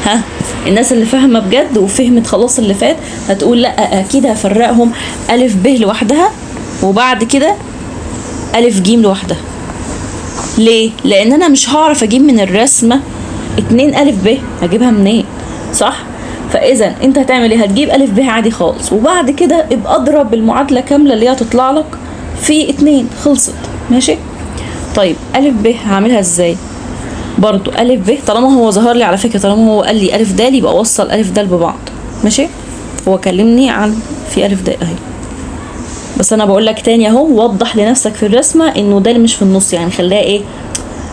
ها، الناس اللي فاهمه بجد وفهمت خلاص اللي فات هتقول لا، اكيد هفرقهم ا ب لوحدها وبعد كده ا ج لوحدها. ليه؟ لان انا مش هعرف اجيب من الرسمه 2 ا ب، هجيبها منين؟ صح؟ فاذا انت هتعمل ايه؟ هتجيب ا ب عادي خالص، وبعد كده ابقى اضرب المعادله كامله اللي هي هتطلع لك في 2. خلصت، ماشي؟ طيب ا ب هعملها ازاي؟ برضو ا ب طالما هو ظهر لي، على فكره طالما هو قال لي ا د يبقى وصل ا د ببعض، ماشي؟ هو كلمني عن في ا د اهي، بس انا بقول لك تاني اهو، وضح لنفسك في الرسمه انه ده مش في النص. يعني خليها ايه؟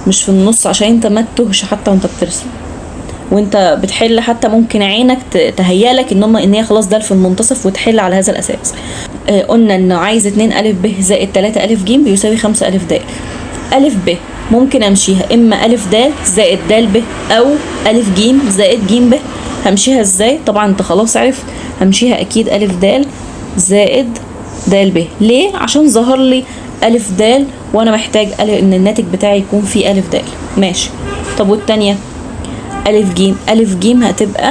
مش في النص عشان انت ما تتوهش حتى وانت بترسم وانت بتحل. حتى ممكن عينك تهيالك ان هي خلاص ده في المنتصف وتحل على هذا الاساس. قلنا انه عايز 2 ا ب زائد 3 ا ج بيساوي 5 ا د. ا ب ممكن امشيها اما ا د زائد د ب او ا ج زائد ج ب. همشيها ازاي؟ طبعا انت خلاص عرفت. همشيها اكيد ا د زائد د ب. ليه؟ عشان ظهر لي ا د وانا محتاج ان الناتج بتاعي يكون فيه ا د، ماشي؟ طب والتانية ا ج. ا ج هتبقى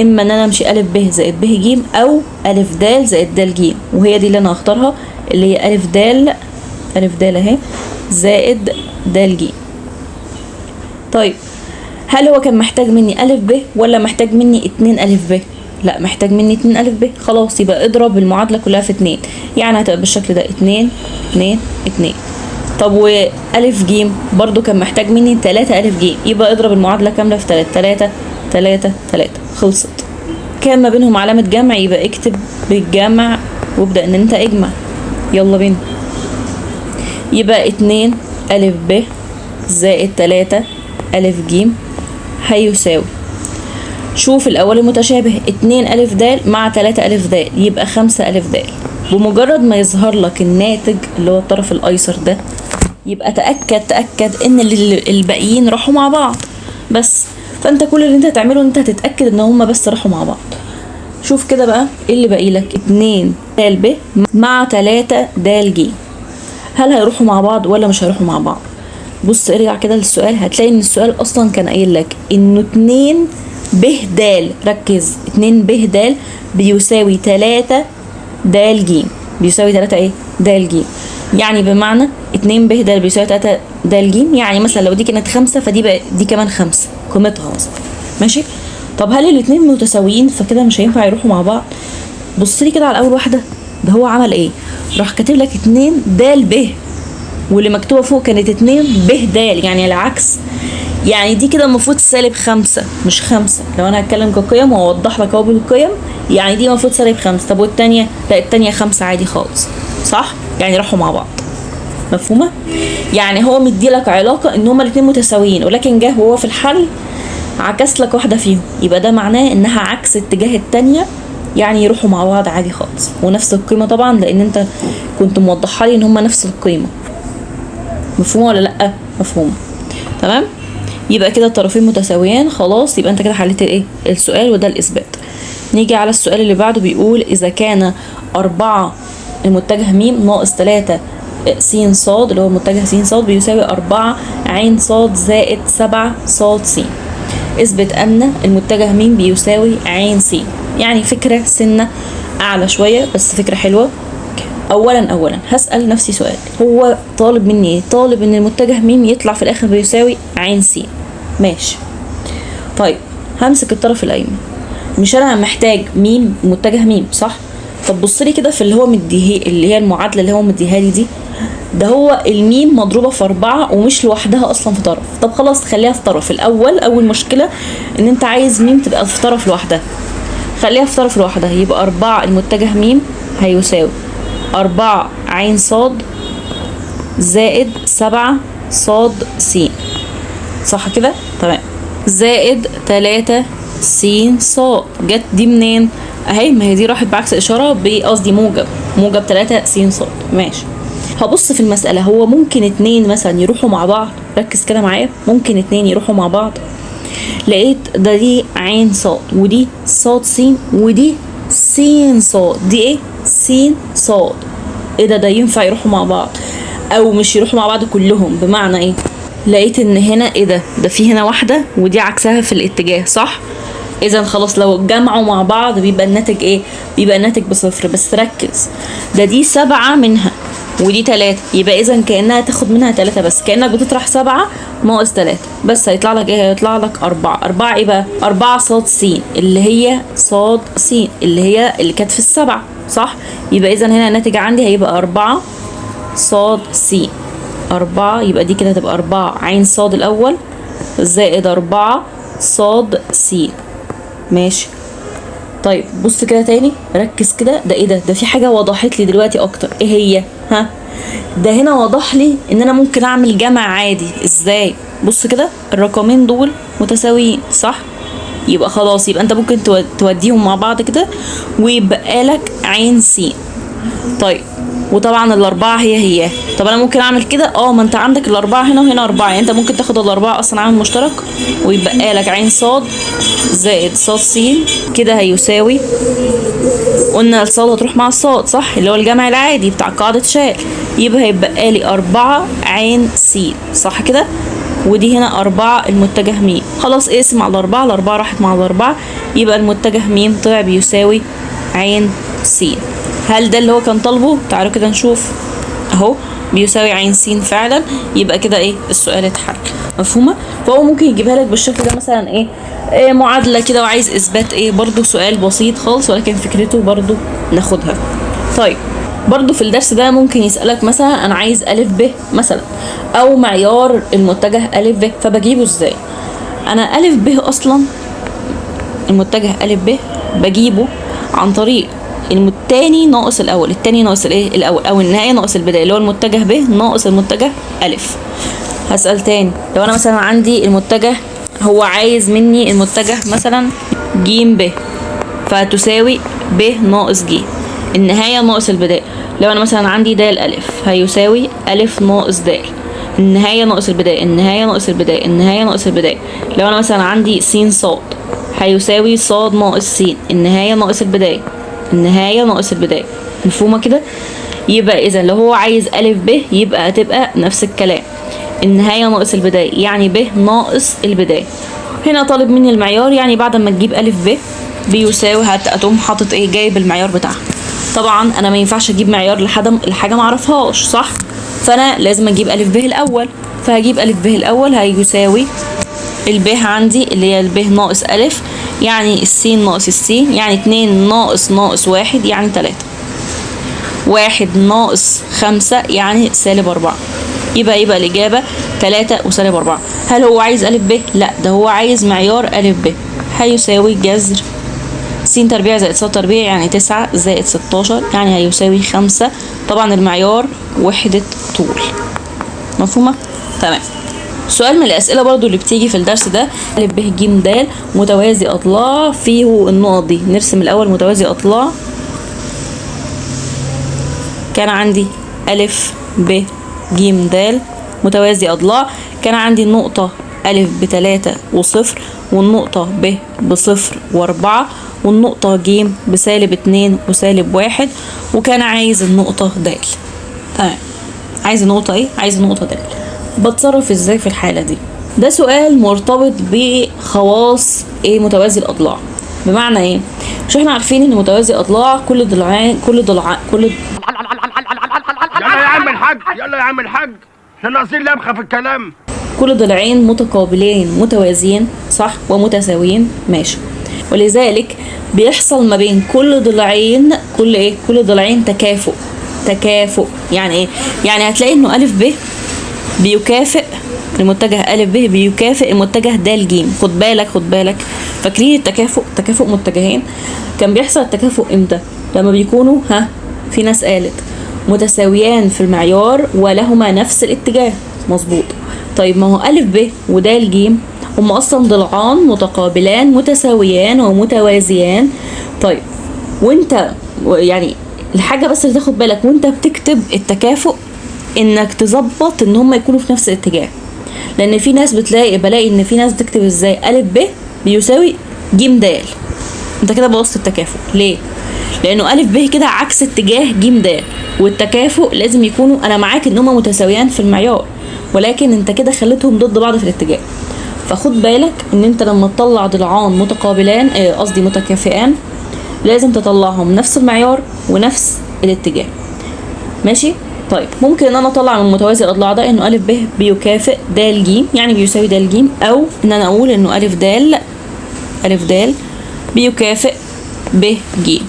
اما ان انا امشي ا ب زائد ب ج او ا د زائد د ج، وهي دي اللي انا هختارها، اللي هي ا د اهي زائد د ج. طيب هل هو كان محتاج مني ا ب ولا محتاج مني 2 ا ب؟ لا، محتاج مني 2 ا ب. خلاص يبقى اضرب المعادله كلها في 2، يعني هتبقى بالشكل ده 2 2 2. طب و ا ج برضو كان محتاج مني 3 ا ج، يبقى اضرب المعادله كامله في 3 3 3. خلصت. كان ما بينهم علامه جمع، يبقى اكتب بالجمع وابدا ان انت اجمع. يلا بينا. يبقى 2 ا ب زائد 3 ا ج هيساوي، شوف الاول المتشابه، 2 ا د مع 3 ا د يبقى 5 ا د. بمجرد ما يظهر لك الناتج اللي هو الطرف الايسر ده، يبقى تأكد ان الباقيين راحوا مع بعض. بس فانت كل اللي انت هتعمله ان انت هتتاكد ان هما بس راحوا مع بعض. شوف كده بقى ايه اللي باقي لك، 2 د ب مع 3 د ج، هل هيروحوا مع بعض ولا مش هيروحوا مع بعض؟ بص ارجع كده للسؤال، هتلاقي ان السؤال اصلا كان قايل لك انه 2 ب د، ركز، 2 ب د بيساوي 3 د ج، بيساوي 3 ايه؟ د ج. يعني بمعنى 2 ب د بيساوي 3 د ج، يعني مثلا لو دي كانت 5 فدي بقى دي كمان 5 قيمتها مثلا، ماشي؟ طب هل الاتنين متساويين؟ فكده مش هينفع يروحوا مع بعض. بص لي كده على اول واحده، ده هو عمل ايه؟ راح كاتب لك 2 د ب، واللي مكتوبه فوق كانت 2 ب د، يعني العكس. يعني دي كده المفروض سالب 5 مش 5، لو انا هتكلم كقيم واوضح لك اهو بالقيم، يعني دي المفروض سالب 5. طب والتانيه؟ لا التانيه 5 عادي خالص، صح؟ يعني راحوا مع بعض. مفهومه؟ يعني هو مديلك علاقه ان هما الاتنين متساويين، ولكن جه وهو في الحل عكس لك واحده فيهم، يبقى ده معناه انها عكس اتجاه التانيه، يعني يروحوا مع بعض عادي خالص، ونفس القيمه طبعا لان انت كنت موضحه لي ان هما نفس القيمه. مفهومه ولا لا؟ مفهومه. تمام، يبقى كده الطرفين متساويان، خلاص يبقى انت كده حليت الايه؟ السؤال، وده الاثبات. نيجي على السؤال اللي بعده، بيقول اذا كان 4 المتجه م ناقص 3 س ص، اللي هو متجه س ص، بيساوي 4 ع ص زائد 7 ص س، اثبت ان المتجه م بيساوي ع س. يعني فكره سنه اعلى شويه بس فكره حلوه. اولا هسال نفسي سؤال، هو طالب مني ايه؟ طالب ان المتجه م يطلع في الاخر بيساوي ع س، ماشي. طيب همسك الطرف الايمن، مش انا محتاج م متجه م، صح؟ طب بص لي كده في اللي هو مديه، اللي هي المعادله اللي هو مديها لي دي، ده هو الميم مضروبه في 4 ومش لوحدها اصلا في طرف. طب خلاص خليها في طرف الاول. اول مشكله ان انت عايز م تبقى في طرف لوحدها، خليها في طرف لوحدها. يبقى 4 المتجه م هيساوي 4 ع ص زائد 7 ص س، صح كده؟ تمام. زائد 3 س ص، جت دي منين؟ اهي، ما هي دي راحت بعكس اشاره، بقصدي موجب 3 س ص، ماشي. هبص في المساله، هو ممكن 2 مثلا يروحوا مع بعض؟ ركز كده معايا، ممكن 2 يروحوا مع بعض. لقيت ده دي ع ص ودي ص س ودي س ص، دي ايه؟ س ص. ايه ده ينفع يروحوا مع بعض او مش يروحوا مع بعض كلهم؟ بمعنى ايه؟ لقيت ان هنا ايه ده في هنا واحده ودي عكسها في الاتجاه، صح؟ اذا خلاص لو اتجمعوا مع بعض بيبقى الناتج ايه؟ بيبقى الناتج بصفر. بس ركز، ده دي 7 منها ودي 3، يبقى اذا كانها تاخد منها 3 بس، كانك بتطرح 7 ناقص 3 بس، هيطلع لك ايه؟ هيطلع لك 4. 4 ايه بقى؟ 4 ص س، اللي هي ص س اللي كانت في ال7، صح؟ يبقى اذا هنا الناتج عندي هيبقى 4 ص س. 4 يبقى دي كده هتبقى 4 ع ص الاول زائد 4 ص س، ماشي. طيب بص كده تاني، ركز كده، ده ايه ده في حاجه وضحت لي دلوقتي اكتر. ايه هي؟ ده هنا وضح لي ان انا ممكن اعمل جمع عادي. ازاي؟ بص كده، الرقمين دول متساويين، صح؟ يبقى خلاص، يبقى انت ممكن توديهم مع بعض كده ويبقى لك ع س. طيب وطبعا الاربعه هي طب انا ممكن اعمل كده، ما انت عندك الاربعه هنا وهنا 4، يعني انت ممكن تاخد الاربعه اصلا عامل مشترك ويبقى لك ع ص زائد ص س، كده هيساوي، قلنا الصاد هتروح مع الصاد، صح؟ اللي هو الجمع العادي بتاع قاعده شال، يبقى هيبقى لي 4 ع س، صح كده؟ ودي هنا 4 المتجه م، خلاص اقسم على 4، الاربعه راحت مع الاربعه، يبقى المتجه م طلع بيساوي ع س. هل ده اللي هو كان طالبه؟ تعالوا كده نشوف اهو، بيساوي ع س فعلا. يبقى كده ايه؟ السؤال اتحل. مفهومه؟ فهو ممكن يجيبها لك بالشكل ده مثلا، ايه معادله كده وعايز اثبات برضو سؤال بسيط خالص، ولكن فكرته برضو ناخدها. طيب برضو في الدرس ده ممكن يسألك مثلا انا عايز ا ب مثلا، او معيار المتجه ا ب، فبجيبه ازاي؟ انا ا ب اصلا المتجه ا ب بجيبه عن طريق التاني ناقص الاول، التاني ناقص الاول، او النهايه ناقص البدايه، اللي هو المتجه ب ناقص المتجه ا. هسأل تاني، لو انا مثلا عندي المتجه، هو عايز مني المتجه مثلا ج ب، فتساوي ب ناقص ج، النهايه ناقص البدايه. لو انا مثلا عندي د ا هيساوي ا ناقص د، النهاية ناقص البداية، النهاية ناقص البداية، النهاية ناقص البداية. لو أنا مثلا عندي س ص هيساوي ص ناقص س، النهاية ناقص البداية، النهاية ناقص البداية. مفهومة كده؟ يبقى إذا لو هو عايز أ ب يبقى هتبقى نفس الكلام، النهاية ناقص البداية يعني ب ناقص البداية. هنا طالب مني المعيار، يعني بعد ما تجيب أ ب بيساوي هتقوم حاطط ايه؟ جايب المعيار بتاعها. طبعا انا ما ينفعش اجيب معيار الحاجه ما اعرفهاش، صح؟ فانا لازم اجيب ا ب الاول، فهجيب ا ب الاول هيساوي الب عندي اللي هي الب ناقص أ، يعني السين ناقص السين، يعني 2 ناقص واحد يعني 3، 1 ناقص 5 يعني -4. يبقى الإجابة 3 وسالب 4. هل هو عايز أ ب؟ لا، ده هو عايز معيار أ ب. هيساوي جذر س تربيع زائد ص تربيع يعني 9 زائد 16 يعني هيساوي 5. طبعا المعيار وحدة طول. مفهومة؟ تمام. سؤال من الأسئلة برضو اللي بتيجي في الدرس ده، أ ب ج د متوازي أضلاع فيه النقط دي. نرسم الأول متوازي أضلاع. كان عندي أ ب ج د متوازي أضلاع، كان عندي النقطة أ ب3 وصفر، والنقطة ب بصفر و4، والنقطة ج بسالب 2 وسالب 1، وكان عايز النقطة د. تمام. عايز النقطة ايه؟ عايز النقطة د. بتصرف ازاي في الحالة دي؟ ده سؤال مرتبط بخواص ايه؟ متوازي الأضلاع. بمعنى ايه؟ مش احنا عارفين ان متوازي الأضلاع كل ضلعين يلا يا عم الحاج، يلا يا عم الحاج، احنا ناقصين لمخه في الكلام. كل ضلعين متقابلين متوازيين، صح؟ ومتساويين، ماشي. ولذلك بيحصل ما بين كل ضلعين كل ضلعين تكافؤ. يعني ايه؟ يعني هتلاقي انه أ ب بيكافئ المتجه أ ب بيكافئ المتجه د ج. خد بالك فاكرين تكافؤ متجهين؟ كان بيحصل التكافؤ امتى؟ لما بيكونوا في ناس قالت متساويان في المعيار ولهما نفس الاتجاه. مظبوط. طيب ما هو أ ب ود ج هم اصلا ضلعان متقابلان متساويان ومتوازيان. طيب وانت يعني الحاجه بس اللي تاخد بالك وانت بتكتب التكافؤ انك تظبط ان هم يكونوا في نفس الاتجاه، لان في ناس بلاقي ان في ناس بتكتب ازاي أ ب بيساوي ج د. انت كده بوظت التكافؤ. ليه؟ لانه أ ب كده عكس اتجاه ج د، والتكافؤ لازم يكونوا، انا معاك ان هم متساويان في المعيار، ولكن انت كده خليتهم ضد بعض في الاتجاه. فخد بالك ان انت لما تطلع ضلعان متقابلان متكافئان لازم تطلعهم نفس المعيار ونفس الاتجاه. ماشي؟ طيب ممكن ان انا اطلع من متوازي الاضلاع ده انه أ ب بيكافئ د ج، يعني بيساوي د ج، او ان انا اقول انه أ د بيكافئ ب ج،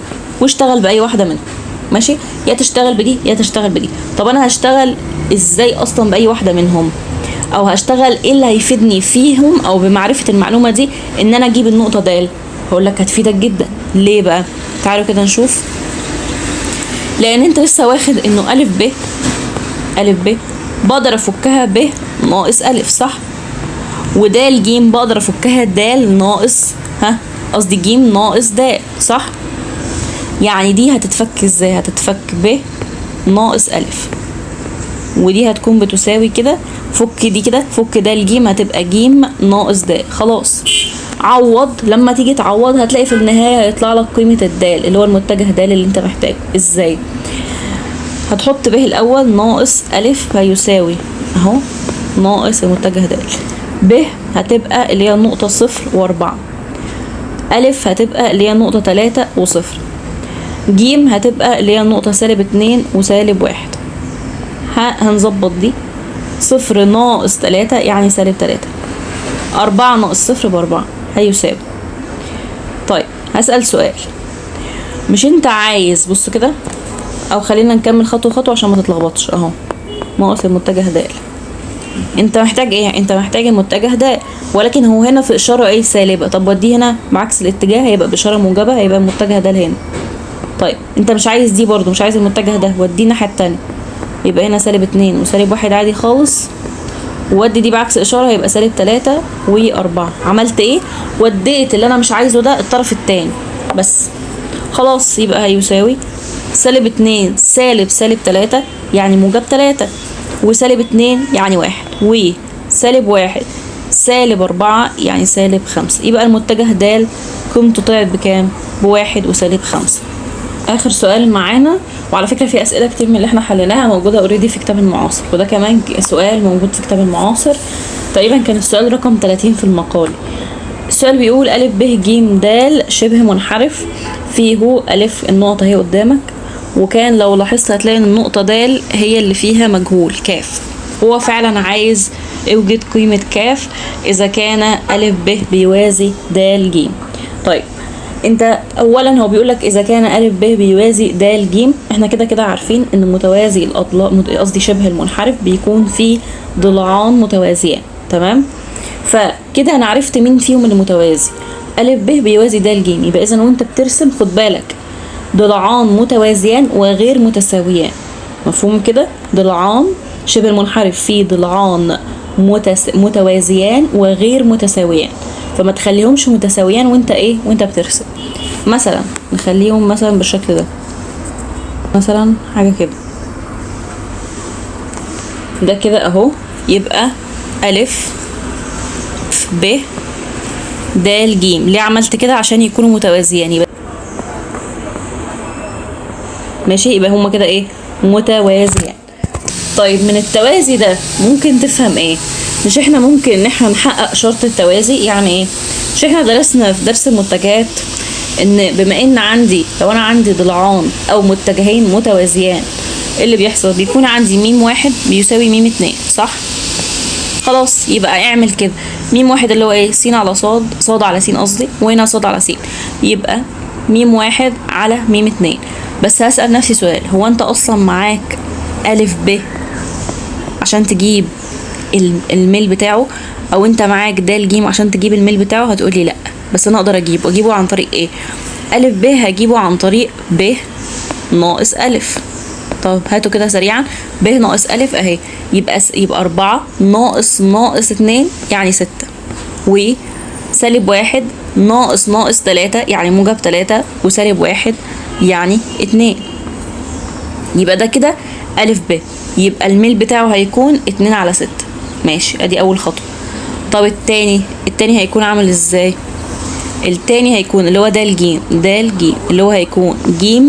واشتغل باي واحده منهم. ماشي؟ يا تشتغل بدي يا تشتغل بدي. طب انا هشتغل ازاي اصلا باي واحده منهم؟ او هشتغل ايه اللي هيفيدني فيهم او بمعرفه المعلومه دي ان انا اجيب النقطه د؟ هقول لك هتفيدك جدا. ليه بقى؟ تعالوا كده نشوف. لان انت لسه واخد انه أ ب بقدر افكها ب ناقص أ، صح؟ ود ج بقدر افكها د ناقص قصدي ج ناقص د، صح؟ يعني دي هتتفك ازاي؟ هتتفك ب ناقص أ، ودي هتكون بتساوي كده، فك دي كده، فك د ج هتبقى ج ناقص د. خلاص. عوض، لما تيجي تعوض هتلاقي في النهايه هيطلع لك قيمه الدال اللي هو المتجه د اللي انت محتاجه. ازاي؟ هتحط ب الاول ناقص أ هيساوي اهو ناقص المتجه د. ب هتبقى اللي هي النقطه 0 و4، أ هتبقى اللي هي النقطه 3 و0، ج هتبقى اللي هي النقطه -2 وسالب 1. هنظبط دي. 0 ناقص 3 يعني -3، 4 ناقص 0 ب4 هيساوي. طيب هسأل سؤال. مش انت عايز، بص كده، او خلينا نكمل خطوه خطوه عشان ما تتلخبطش. اهو ناقص المتجه د. انت محتاج ايه؟ انت محتاج المتجه د، ولكن هو هنا في اشاره ايه؟ سالبه. طب وديه هنا بعكس الاتجاه هيبقى باشاره موجبه، هيبقى المتجه د هنا. طيب انت مش عايز دي برضو، مش عايز المتجه ده، وديه الناحيه التانيه، يبقى هنا -2 وسالب 1 عادي خالص. وودي دي بعكس اشاره هيبقى -3 و4. عملت ايه؟ وديت اللي انا مش عايزه ده الطرف التاني بس. خلاص. يبقى هيساوي -2 سالب -3 يعني موجب 3. وسالب 2 يعني 1 وسالب 1 سالب 4 يعني سالب 5. يبقى المتجه د قيمته طلعت بكام؟ ب1 وسالب 5. اخر سؤال معانا، وعلى فكره في اسئله كتير من اللي احنا حليناها موجوده اوريدي في كتاب المعاصر، وده كمان سؤال موجود في كتاب المعاصر، تقريبا كان السؤال رقم 30 في المقال. السؤال بيقول أ ب ج د شبه منحرف فيه أ النقطة هي قدامك، وكان لو لاحظت هتلاقي ان النقطة د هي اللي فيها مجهول ك. هو فعلا عايز اوجد قيمة ك إذا كان أ ب بيوازي د ج. طيب انت اولا هو بيقول لك اذا كان أ ب بيوازي د ج، احنا كده كده عارفين ان متوازي الاضلاع قصدي شبه المنحرف بيكون فيه ضلعان متوازيان، تمام؟ فكده انا عرفت مين فيهم اللي متوازي. أ ب بيوازي د ج، يبقى اذا وانت بترسم خد بالك ضلعان متوازيان وغير متساويان. مفهوم كده؟ ضلعان شبه المنحرف فيه ضلعان متوازيان وغير متساويان، فما تخليهمش متساويان وانت بترسم. مثلا نخليهم مثلا بالشكل ده، مثلا حاجه كده، ده كده اهو. يبقى أ ب د ج. ليه عملت كده؟ عشان يكونوا متوازيان. يبقى ماشي، يبقى هما كده متوازيان. طيب من التوازي ده ممكن تفهم ايه؟ مش احنا ممكن ان احنا نحقق شرط التوازي؟ يعني ايه؟ مش احنا درسنا في درس المتجهات ان بما ان لو انا عندي ضلعان او متجهين متوازيان، اللي بيحصل بيكون عندي م1 بيساوي م2، صح؟ خلاص يبقى اعمل كده. م1 اللي هو س على ص على س قصدي، وهنا ص على س، يبقى م1 على م2. بس هسأل نفسي سؤال، هو انت اصلا معاك أ ب عشان تجيب الميل بتاعه، او انت معاك د ج عشان تجيب الميل بتاعه؟ هتقولي لا، بس انا اقدر اجيبه عن طريق ايه؟ أ ب هجيبه عن طريق ب ناقص أ. طب هاتوا كده سريعا، ب ناقص أ اهي، يبقى 4 ناقص 2 يعني 6، وسالب 1 ناقص 3 يعني موجب 3، وسالب 1 يعني 2. يبقى ده كده أ ب، يبقى الميل بتاعه هيكون 2 على 6. ماشي، ادي اول خطوة. طب التاني هيكون عامل ازاي؟ التاني هيكون اللي هو د ج اللي هو هيكون ج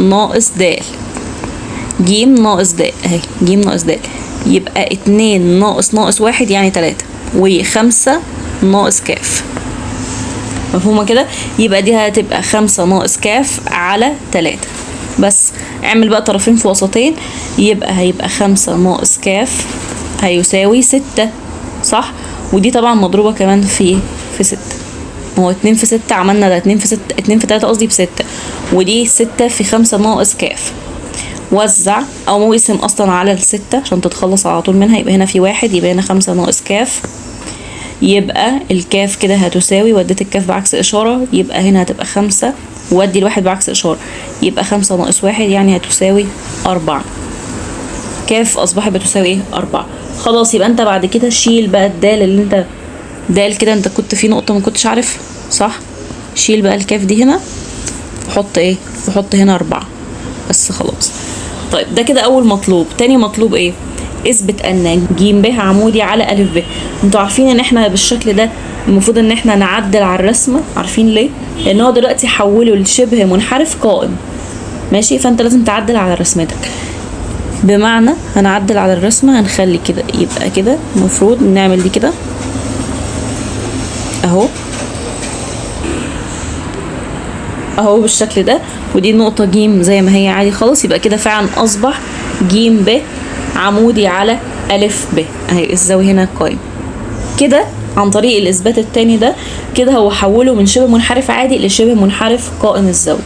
ناقص د، ج ناقص د اهي، ج ناقص د، يبقى 2 ناقص 1 يعني 3، و5 ناقص ك. مفهومة كده؟ يبقى دي هتبقى 5 ناقص ك على 3. بس اعمل بقى طرفين في وسطين، هيبقى 5 ناقص ك هيساوي 6، صح؟ ودي طبعا مضروبة كمان في 6. هو 2 في 6 عملنا ده 2 في 3 قصدي ب6، ودي 6 في 5 ناقص ك. وزع او موسم اصلا على ال6 عشان تتخلص على طول منها. يبقى هنا في 1، يبقى هنا 5 ناقص ك، يبقى الكاف كده هتساوي، وديت الكاف بعكس اشارة، يبقى هنا هتبقى 5، وودي الواحد بعكس اشارة، يبقى 5 ناقص 1 يعني هتساوي 4. كاف اصبحت بتساوي 4. خلاص يبقى انت بعد كده شيل بقى الدال اللي انت كده انت كنت في نقطة ما كنتش عارف، صح؟ شيل بقى الكاف دي هنا، وحط هنا 4 بس. خلاص. طيب ده كده اول مطلوب. تاني مطلوب ايه؟ اثبت ان ج ب عمودي على أ ب. انتوا عارفين ان احنا بالشكل ده المفروض ان احنا نعدل على الرسمة. عارفين ليه؟ لان هو دلوقتي حوله لشبه منحرف قائم، ماشي؟ فانت لازم تعدل على رسمتك. بمعنى هنعدل على الرسمة، هنخلي كده، يبقى كده المفروض نعمل دي كده اهو بالشكل ده، ودي النقطة ج زي ما هي عادي خالص. يبقى كده فعلا اصبح ج ب عمودي على أ ب اهي، الزاوية هنا قائم كده. عن طريق الاثبات التاني ده كده هو حوله من شبه منحرف عادي لشبه منحرف قائم الزاوية.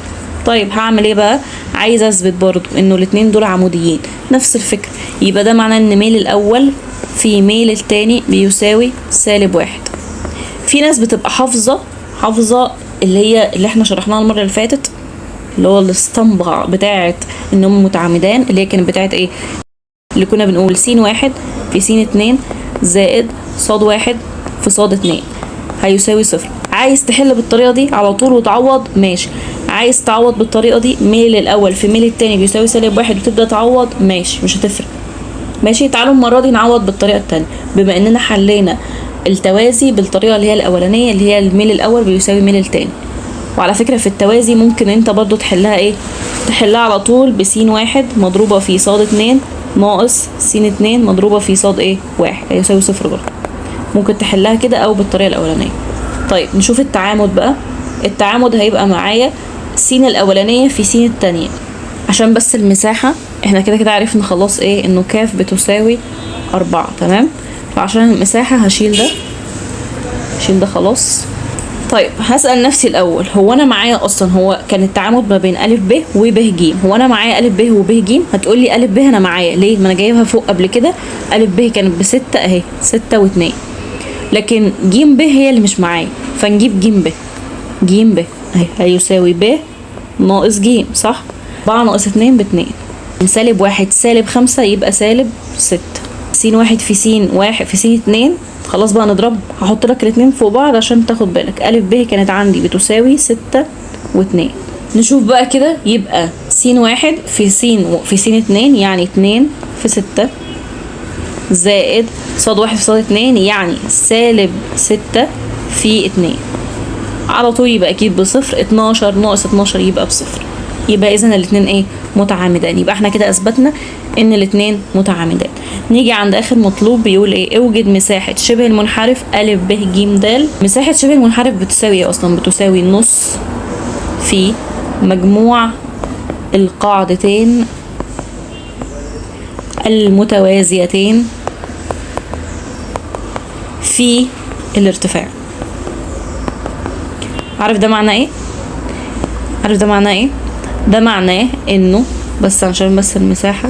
طيب هعمل ايه بقى؟ عايز اثبت برضو انه الاتنين دول عموديين، نفس الفكرة. يبقى ده معناه ان ميل الاول في ميل التاني بيساوي -1. في ناس بتبقى حافظة اللي احنا شرحناها المرة اللي فاتت، اللي هو الاسطمبة بتاعت انهم متعامدان، اللي هي كانت بتاعت ايه؟ اللي كنا بنقول س1 في س2 زائد ص1 في ص2 هيساوي 0. عايز تحل بالطريقة دي على طول وتعوض، ماشي. عايز تعوض بالطريقة دي، ميل الأول في ميل التاني بيساوي -1 وتبدأ تعوض، ماشي، مش هتفرق. ماشي. تعالوا المره دي نعوض بالطريقه التانية. بما اننا حلينا التوازي بالطريقه اللي هي الاولانيه اللي هي الميل الاول بيساوي ميل التاني. وعلى فكره في التوازي ممكن انت برضو تحلها ايه، تحلها على طول بس واحد مضروبه في صاد 2 ناقص س 2 مضروبه في صاد ايه 1 يساوي 0 برضو. ممكن تحلها كده او بالطريقه الاولانيه. طيب نشوف التعامد بقى. التعامد هيبقى معايا س الاولانيه في س التانية. عشان بس المساحه احنا كده كده عرفنا خلاص ايه انه ك بتساوي 4. تمام. فعشان المساحه هشيل ده خلاص. طيب هسأل نفسي الأول، هو أنا معايا أصلا هو كان التعامد ما بين أ ب وب ج. هو أنا معايا أ ب وب ج؟ هتقولي أ ب أنا معايا ليه؟ ما أنا جايبها فوق قبل كده. أ ب كانت ب6 أهي 6 و2. لكن ج ب هي اللي مش معايا، فنجيب ج ب أهي هيساوي ب ناقص ج صح؟ 4 ناقص 2 ب2. سالب 1 سالب 5 يبقى سالب 6. س 1 في س 1 في س 2. خلاص بقى نضرب. هحط لك الاتنين فوق بعض عشان تاخد بالك. أ ب كانت عندي بتساوي 6 و2. نشوف بقى كده. يبقى س 1 في س 2 يعني 2 في 6 زائد صاد 1 في صاد 2 يعني سالب 6 في 2. على طول يبقى أكيد بصفر. 12 ناقص 12 يبقى بصفر. يبقى إذن الاتنين إيه متعامدان. يبقى احنا كده أثبتنا إن الاتنين متعامدان. نيجي عند اخر مطلوب بيقول ايه، اوجد مساحة شبه المنحرف أ ب ج د. مساحة شبه المنحرف بتساوي ايه اصلا؟ بتساوي نص في مجموع القاعدتين المتوازيتين في الارتفاع. عارف ده معناه ايه؟ ده معناه انه بس عشان بس المساحة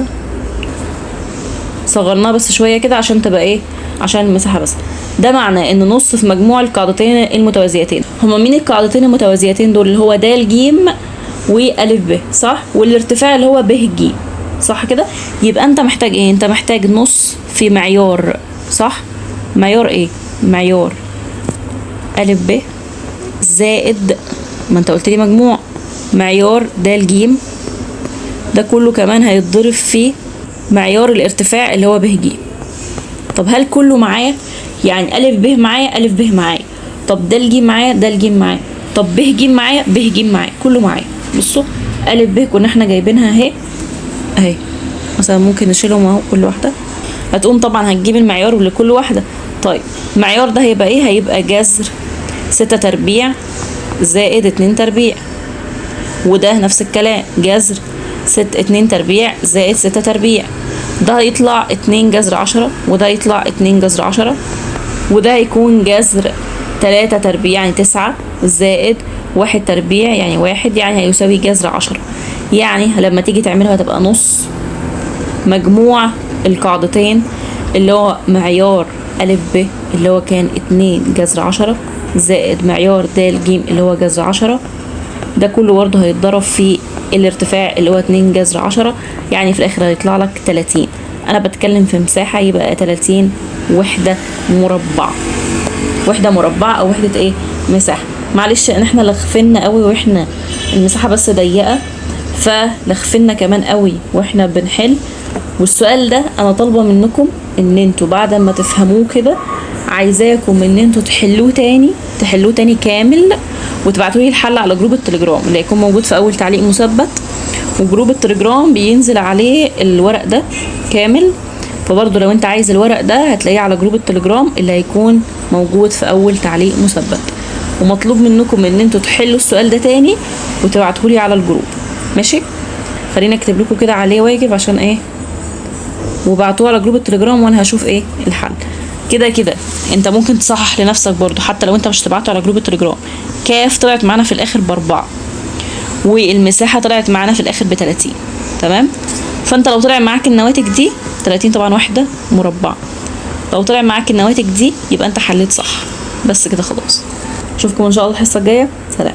صغرناها بس شويه كده عشان تبقى ايه، عشان المساحه بس. ده معناه ان نص في مجموع القاعدتين المتوازيتين. هما مين القاعدتين المتوازيتين دول؟ اللي هو د ج وأ ب صح، والارتفاع اللي هو ب ج صح كده. يبقى انت محتاج ايه؟ انت محتاج نص في معيار صح. معيار ايه؟ معيار أ ب زائد ما انت قلت لي مجموع معيار د ج. ده كله كمان هيتضرب في معيار الارتفاع اللي هو ب ج. طب هل كله معايا؟ يعني أ ب معايا أ ب معايا. طب د ج معايا د ج معايا. طب ب ج معايا ب ج معايا. كله معايا. بصوا أ ب كنا احنا جايبينها اهي مثلا ممكن نشيلهم اهو كل واحده. هتقوم طبعا هتجيب المعيار لكل واحده. طيب المعيار ده هيبقى ايه؟ هيبقى جذر 6 تربيع زائد 2 تربيع. وده نفس الكلام جذر 2 تربيع زائد 6 تربيع. ده هيطلع 2 جذر 10 وده يطلع 2 جذر 10. وده هيكون جذر 3 تربيع يعني 9 زائد 1 تربيع يعني 1 يعني هيساوي جذر 10. يعني لما تيجي تعملها هتبقى نص مجموع القاعدتين اللي هو معيار أ ب اللي هو كان 2 جذر 10 زائد معيار د ج اللي هو جذر 10. ده كله برضه هيتضرب في الارتفاع اللي هو 2 جذر 10. يعني في الاخر هيطلع لك 30. انا بتكلم في مساحة يبقى 30 وحدة مربع. وحدة مربع او وحدة ايه مساحة. معلش ان احنا لغفلنا قوي واحنا المساحة بس ضيقة، فلغفلنا كمان قوي واحنا بنحل. والسؤال ده انا طالبة منكم ان انتوا بعد ما تفهموه كده عايزاكم ان انتوا تحلوه تاني كامل وتبعتوا لي الحل على جروب التليجرام اللي هيكون موجود في اول تعليق مثبت. وجروب التليجرام بينزل عليه الورق ده كامل. فبرضه لو انت عايز الورق ده هتلاقيه على جروب التليجرام اللي هيكون موجود في اول تعليق مثبت. ومطلوب منكم ان انتوا تحلوا السؤال ده تاني وتبعتوه لي على الجروب. ماشي. خلينا اكتب لكم كده عليه واجب عشان ايه، وبعتوه على جروب التليجرام وانا هشوف ايه الحل. كده انت ممكن تصحح لنفسك برضو حتى لو انت مش تبعته على جروب التليجرام. كاف طلعت معانا في الاخر ب4 والمساحة طلعت معانا في الاخر ب30. تمام. فانت لو طلع معاك النواتج دي 30 طبعا وحدة مربع، لو طلع معاك النواتج دي يبقى انت حليت صح. بس كده خلاص. اشوفكم ان شاء الله الحصة الجاية. سلام.